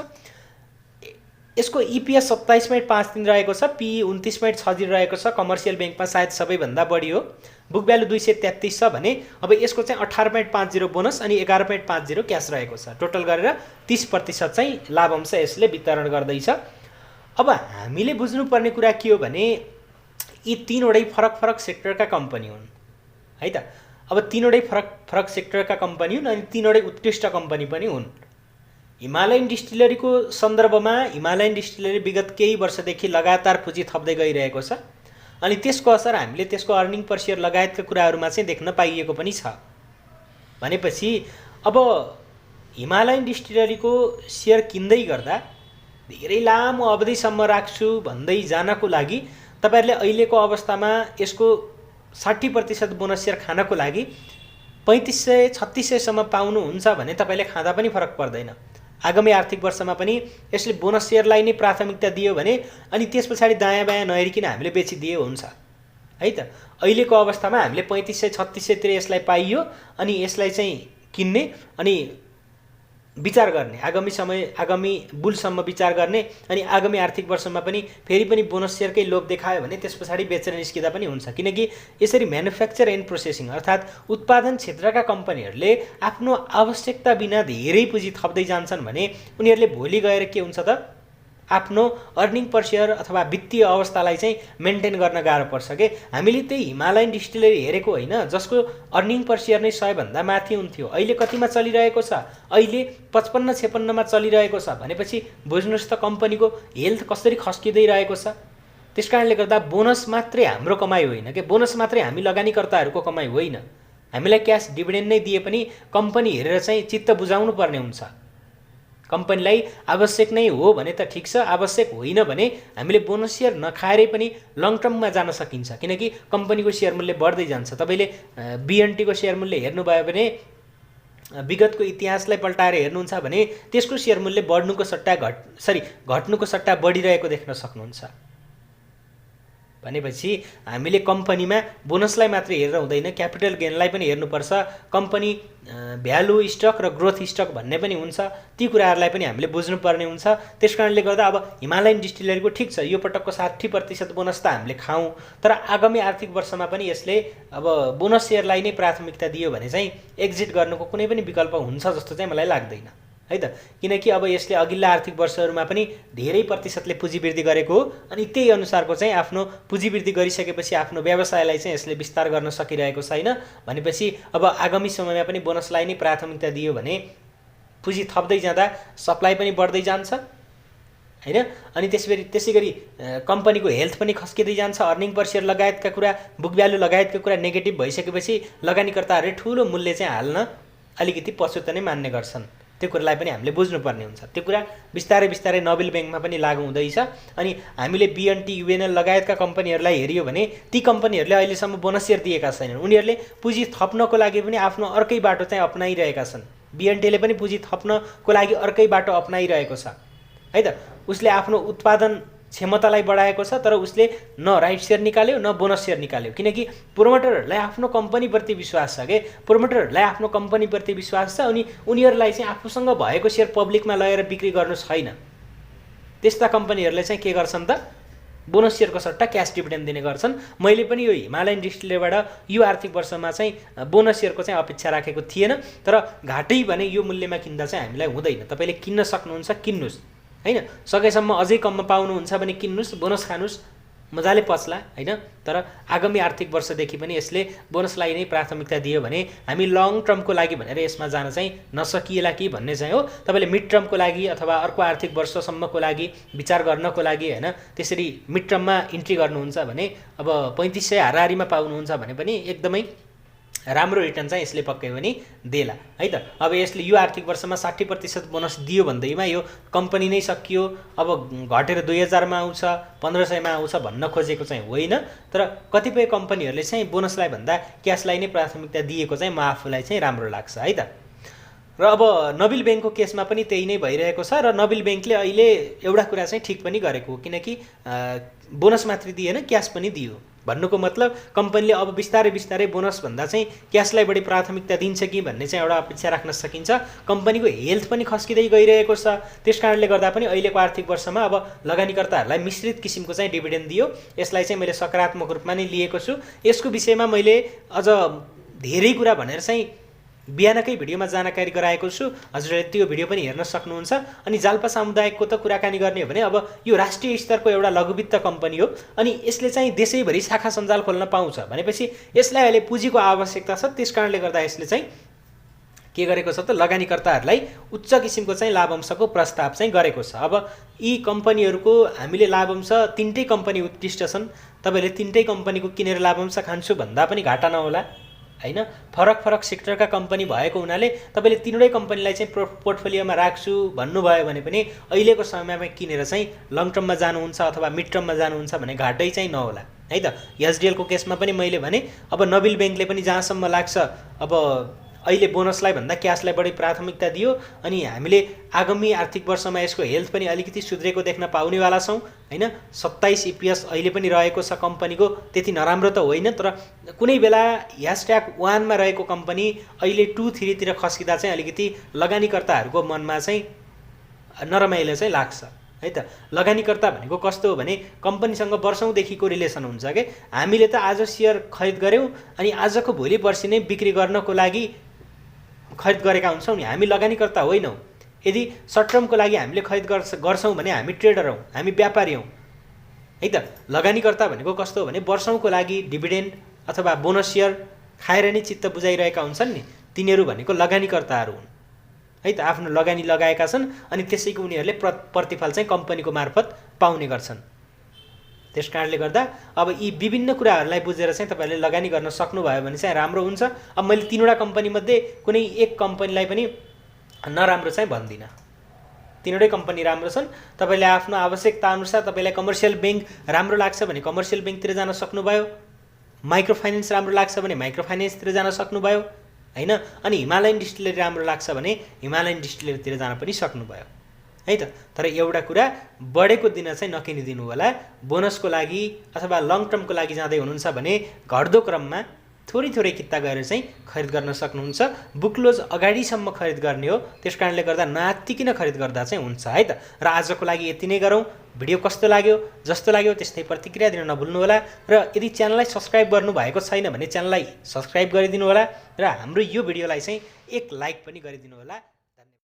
यसको इपीएस 27.53 रहेको छ, पी 29.60 रहेको छ। कमर्सियल बैंकमा सायद सबैभन्दा बढी हो। बुक भ्यालु 233 छ भने अब यसको चाहिँ 18.50 बोनस अनि 11.50 क्याश रहेको छ। टोटल गरेर 30% चाहिँ लाभांश यसले वितरण गर्दैछ। अब हामीले बुझ्नुपर्ने कुरा के हो भने यी तीनवटै फरक सेक्टरका कम्पनी हुन् है त। अब तीनवटै फरक सेक्टरका कम्पनी हुन् अनि तीनवटै उत्कृष्ट कम्पनी पनि हुन्। हिमालयन डिस्टिलरीको सन्दर्भमा हिमालयन डिस्टिलरी विगत केही वर्षदेखि लगातार पुँजी थप्दै गइरहेको छ अनि त्यसको असर हामीले त्यसको अर्निङ पर शेयर लगायतका कुराहरूमा चाहिँ देख्न पाइएको पनि छ। भनेपछि अब हिमालयन डिस्टिलरीको शेयर किन्दै गर्दा धेरै लामो अवधिसम्म राख्छु भन्दै जानको लागि तपाईहरुले अहिलेको अवस्थामा यसको 60% बोनस शेयर खानको लागि 3500-3600 सम्म पाउनुहुन्छ भने तपाईले खाँदा पनि फरक पर्दैन। आगामी आर्थिक वर्षमा पनि यसले बोनस शेयरलाई नै प्राथमिकता दियो भने अनि त्यसपछि दायाँ बायाँ नहेरिकिन हामीले बेचिदिए हुन्छ है त। अहिलेको अवस्थामा हामीले 3500-3600 तिर यसलाई पाइयो अनि यसलाई चाहिँ किन्ने अनि विचार गर्ने, आगामी बुलसम्म विचार गर्ने अनि आगामी आर्थिक वर्षमा पनि फेरि पनि बोनस शेयरकै लोभ देखायो भने त्यसपछि बेचेर निस्किदा पनि हुन्छ। किनकि यसरी म्यानुफ्याक्चर एन्ड प्रोसेसिङ अर्थात् उत्पादन क्षेत्रका कम्पनीहरूले आफ्नो आवश्यकता बिना धेरै पुँजी थप्दै जान्छन् भने उनीहरूले भोलि गएर के हुन्छ त, आफ्नो अर्निङ पर शेयर अथवा वित्तीय अवस्थालाई चाहिँ मेन्टेन गर्न गाह्रो पर्छ के। हामीले त्यही हिमालयन डिस्टिलरी हेरेको होइन जसको अर्निङ पर शेयर नै 100 भन्दा माथि हुन्थ्यो। अहिले कतिमा चलिरहेको छ? अहिले 55-56 मा चलिरहेको छ भनेपछि बुझ्नुस् त कम्पनीको हेल्थ कसरी खस्किँदै रहेको छ। त्यसकारणले गर्दा बोनस मात्रै हाम्रो कमाइ होइन के, बोनस मात्रै हामी लगानीकर्ताहरूको कमाइ होइन। हामीलाई क्याश डिभिडेन्ड नै दिए पनि कम्पनी हेरेर चाहिँ चित्त बुझाउनु पर्ने हुन्छ। कम्पनीलाई आवश्यक नै हो भने त ठीक छ, आवश्यक होइन भने हामीले बोनस शेयर नखाएरै पनि लङ टर्ममा जान सकिन्छ किनकि कम्पनीको शेयर मूल्य बढ्दै जान्छ। तपाईले बीएनटी को शेयर मूल्य हेर्नुभयो भने विगतको इतिहासलाई पल्टाएर हेर्नुहुन्छ भने त्यसको शेयर मूल्य बढ्नुको सट्टा घट्नुको सट्टा बढिरहेको देख्न सक्नुहुन्छ। भनेपछि हामीले कम्पनीमा बोनसलाई मात्रै हेरेर हुँदैन, क्यापिटल गेनलाई पनि हेर्नुपर्छ। कम्पनी भ्यालु स्टक र ग्रोथ स्टक भन्ने पनि हुन्छ, ती कुराहरूलाई पनि हामीले बुझ्नुपर्ने हुन्छ। त्यसकारणले गर्दा अब हिमालयन डिस्टिलरीको ठीक छ, यो पटकको 60% बोनस त हामीले खाऊँ, तर आगामी आर्थिक वर्षमा पनि यसले अब बोनस शेयरलाई नै प्राथमिकता दियो भने चाहिँ एक्जिट गर्नुको कुनै पनि विकल्प हुन्छ जस्तो चाहिँ मलाई लाग्दैन है त। किनकि अब यसले अघिल्ला आर्थिक वर्षहरूमा पनि धेरै प्रतिशतले पुँजी वृद्धि गरेको हो अनि त्यही अनुसारको चाहिँ आफ्नो पुँजी वृद्धि गरिसकेपछि आफ्नो व्यवसायलाई चाहिँ यसले विस्तार गर्न सकिरहेको छैन भनेपछि अब आगामी समयमा पनि बोनसलाई नै प्राथमिकता दियो भने पुँजी थप्दै जाँदा सप्लाई पनि बढ्दै जान्छ हैन। अनि त्यसैगरी कम्पनीको हेल्थ पनि खस्किँदै जान्छ, अर्निङ पर सेयर लगायतका कुरा, बुक भ्यालु लगायतका कुरा नेगेटिभ भइसकेपछि लगानीकर्ताहरूले ठुलो मूल्य चाहिँ हाल्न अलिकति पछुतो नै मान्ने गर्छन्। त्यो कुरालाई पनि हामीले बुझ्नुपर्ने हुन्छ। त्यो कुरा बिस्तारै बिस्तारै नोबेल ब्याङ्कमा पनि लागु हुँदैछ। अनि हामीले BNT UNL लगायतका कम्पनीहरूलाई हेरियो भने ती कम्पनीहरूले अहिलेसम्म बोनस सेयर दिएका छैनन्। उनीहरूले पुँजी थप्नको लागि पनि आफ्नो अर्कै बाटो चाहिँ अपनाइरहेका छन्। BNTले पनि पुँजी थप्नको लागि अर्कै बाटो अपनाइरहेको छ है त। उसले आफ्नो उत्पादन क्षमतालाई बढाएको छ तर उसले न राइट सेयर निकाल्यो न बोनस सेयर निकाल्यो। किनकि प्रोमोटरहरूलाई आफ्नो कम्पनीप्रति विश्वास छ के, प्रोमोटरहरूलाई आफ्नो कम्पनीप्रति विश्वास छ अनि उनीहरूलाई चाहिँ आफूसँग भएको सेयर पब्लिकमा लगेर बिक्री गर्नु छैन। त्यस्ता कम्पनीहरूले चाहिँ के गर्छन् त, बोनस सेयरको सट्टा क्यास डिभिडेन्ड दिने गर्छन्। मैले पनि यो हिमालयन डिस्टिलरीबाट यो आर्थिक वर्षमा चाहिँ बोनस सेयरको चाहिँ अपेक्षा राखेको थिएन, तर घाटै भने यो मूल्यमा किन्दा चाहिँ हामीलाई हुँदैन। तपाईँले किन्न सक्नुहुन्छ किन्नुस् हैन, सकेसम्म अझै कममा पाउनुहुन्छ भने किन्नुस्, बोनस खानुस्, मजाले पच्ला हैन। तर आगामी आर्थिक वर्षदेखि पनि यसले बोनसलाई नै प्राथमिकता दियो भने हामी लङ टर्मको लागि भनेर यसमा जान चाहिँ नसकिएला कि भन्ने चाहिँ हो। तपाईँले मिड टर्मको लागि अथवा अर्को आर्थिक वर्षसम्मको लागि विचार गर्नको लागि हैन त्यसरी मिड टर्ममा इन्ट्री गर्नुहुन्छ भने अब 3500 हाराहारीमा पाउनुहुन्छ भने पनि एकदमै राम्रो रिटर्न चाहिँ यसले पक्कै पनि देला है त। अब यसले यो आर्थिक वर्षमा 60% बोनस दियो भन्दैमा यो कम्पनी नै सकियो, अब घटेर 2000 मा आउँछ 1500 मा आउँछ भन्न खोजेको चाहिँ होइन। तर कतिपय कम्पनीहरूले चाहिँ बोनसलाई भन्दा क्यासलाई नै प्राथमिकता दिएको चाहिँ म आफूलाई चाहिँ राम्रो लाग्छ है त। र अब नोबेल ब्याङ्कको केसमा पनि त्यही नै भइरहेको छ र नोबेल ब्याङ्कले अहिले एउटा कुरा चाहिँ ठिक पनि गरेको हो, किनकि बोनस मात्रै दिएन क्यास पनि दियो। भन्नुको मतलब कम्पनीले अब बिस्तारै बिस्तारै बोनस भन्दा चाहिँ क्यासलाई बढी प्राथमिकता दिन्छ कि भन्ने चाहिँ एउटा अपेक्षा राख्न सकिन्छ। कम्पनीको हेल्थ पनि खस्किँदै गइरहेको छ, त्यसकारणले गर्दा पनि अहिलेको आर्थिक वर्षमा अब लगानीकर्ताहरूलाई मिश्रित किसिमको चाहिँ डिभिडेन्ड दियो। यसलाई चाहिँ मैले सकारात्मक रूपमा नै लिएको छु। यसको विषयमा मैले अझ धेरै कुरा भनेर चाहिँ बिहानकै भिडियोमा जानकारी गराएको छु, हजुरहरूले त्यो भिडियो पनि हेर्न सक्नुहुन्छ। अनि जाल्पा सामुदायिकको त कुराकानी गर्ने हो भने अब यो राष्ट्रिय स्तरको एउटा लघुवित्त कम्पनी हो अनि यसले चाहिँ देशैभरि शाखा सञ्जाल खोल्न पाउँछ भनेपछि यसलाई अहिले पुँजीको आवश्यकता छ। त्यसकारणले गर्दा यसले चाहिँ के गरेको छ त, लगानीकर्ताहरूलाई उच्च किसिमको चाहिँ लाभांशको प्रस्ताव चाहिँ गरेको छ। अब यी कम्पनीहरूको हामीले लाभांश तीनटै कम्पनी उत्कृष्ट छन्, तपाईँले तीनटै कम्पनीको किनेर लाभांश खान्छु भन्दा पनि घाटा नहोला हैन। फरक फरक सेक्टरका कम्पनी भएको हुनाले तपाईँले तीनवटै कम्पनीलाई चाहिँ पोर्टफोलियोमा राख्छु भन्नुभयो भने पनि अहिलेको समयमा किनेर चाहिँ लङ टर्ममा जानुहुन्छ अथवा मिड टर्ममा जानुहुन्छ भने घाटै चाहिँ नहोला है त। एचडिएलको केसमा पनि मैले भने अब नोबेल ब्याङ्कले पनि जहाँसम्म लाग्छ अब अहिले बोनसलाई भन्दा क्यासलाई बढी प्राथमिकता दियो अनि हामीले आगामी आर्थिक वर्षमा यसको हेल्थ पनि अलिकति सुध्रेको देख्न पाउनेवाला छौँ हैन। 27 EPS अहिले पनि रहेको छ कम्पनीको, त्यति नराम्रो त होइन, तर कुनै बेला #1 मा रहेको कम्पनी अहिले 2, 3 तिर खस्किँदा चाहिँ अलिकति लगानीकर्ताहरूको मनमा चाहिँ नरमाइलो चाहिँ लाग्छ है त। लगानीकर्ता भनेको कस्तो हो भने कम्पनीसँग वर्षौँदेखिको रिलेसन हुन्छ के, हामीले त आज सेयर खरिद गऱ्यौँ अनि आजको भोलि पर्सि नै बिक्री गर्नको लागि खरिद गरेका हुन्छौँ नि, हामी लगानीकर्ता होइनौँ। यदि सर्ट टर्मको लागि हामीले खरिद गर्छौँ भने हामी ट्रेडर हौँ, हामी व्यापारी हौँ है त। लगानीकर्ता भनेको कस्तो हो भने वर्षौँको लागि डिभिडेन्ड अथवा बोनस सेयर खाएर नै चित्त बुझाइरहेका हुन्छन् नि, तिनीहरू भनेको लगानीकर्ताहरू हुन् है त। आफ्नो लगानी लगाएका छन् अनि त्यसैको उनीहरूले प्रतिफल चाहिँ कम्पनीको मार्फत पाउने गर्छन्। त्यसकारणले गर्दा अब यी विभिन्न कुराहरूलाई बुझेर चाहिँ तपाईँहरूले लगानी गर्न सक्नुभयो भने चाहिँ राम्रो हुन्छ। अब मैले तीनवटा कम्पनीमध्ये कुनै एक कम्पनीलाई पनि नराम्रो चाहिँ भन्दिनँ, तीनवटै कम्पनी राम्रो छन्। तपाईँले आफ्नो आवश्यकता अनुसार तपाईँलाई कमर्सियल ब्याङ्क राम्रो लाग्छ भने कमर्सियल ब्याङ्कतिर जान सक्नुभयो, माइक्रो फाइनेन्स राम्रो लाग्छ भने माइक्रो फाइनेन्सतिर जान सक्नुभयो हैन। अनि हिमालयन डिस्टिलरी राम्रो लाग्छ भने हिमालयन डिस्टिलरीतिर जान पनि सक्नुभयो है त। तर एउटा कुरा बढेको दिन चाहिँ नकिनिदिनु होला। बोनसको लागि अथवा लङ टर्मको लागि जाँदै हुनुहुन्छ भने घट्दो क्रममा थोरै थोरै किता गएर चाहिँ खरिद गर्न सक्नुहुन्छ। बुक क्लोज अगाडिसम्म खरिद गर्ने हो, त्यसकारणले गर्दा नआत्तिकिन खरिद गर्दा चाहिँ हुन्छ है त। र आजको लागि यति नै गरौँ। भिडियो कस्तो लाग्यो, जस्तो लाग्यो त्यस्तै प्रतिक्रिया दिन नभुल्नु होला। र यदि च्यानललाई सब्स्क्राइब गर्नुभएको छैन भने च्यानललाई सब्स्क्राइब गरिदिनु होला र हाम्रो यो भिडियोलाई चाहिँ एक लाइक पनि गरिदिनु होला।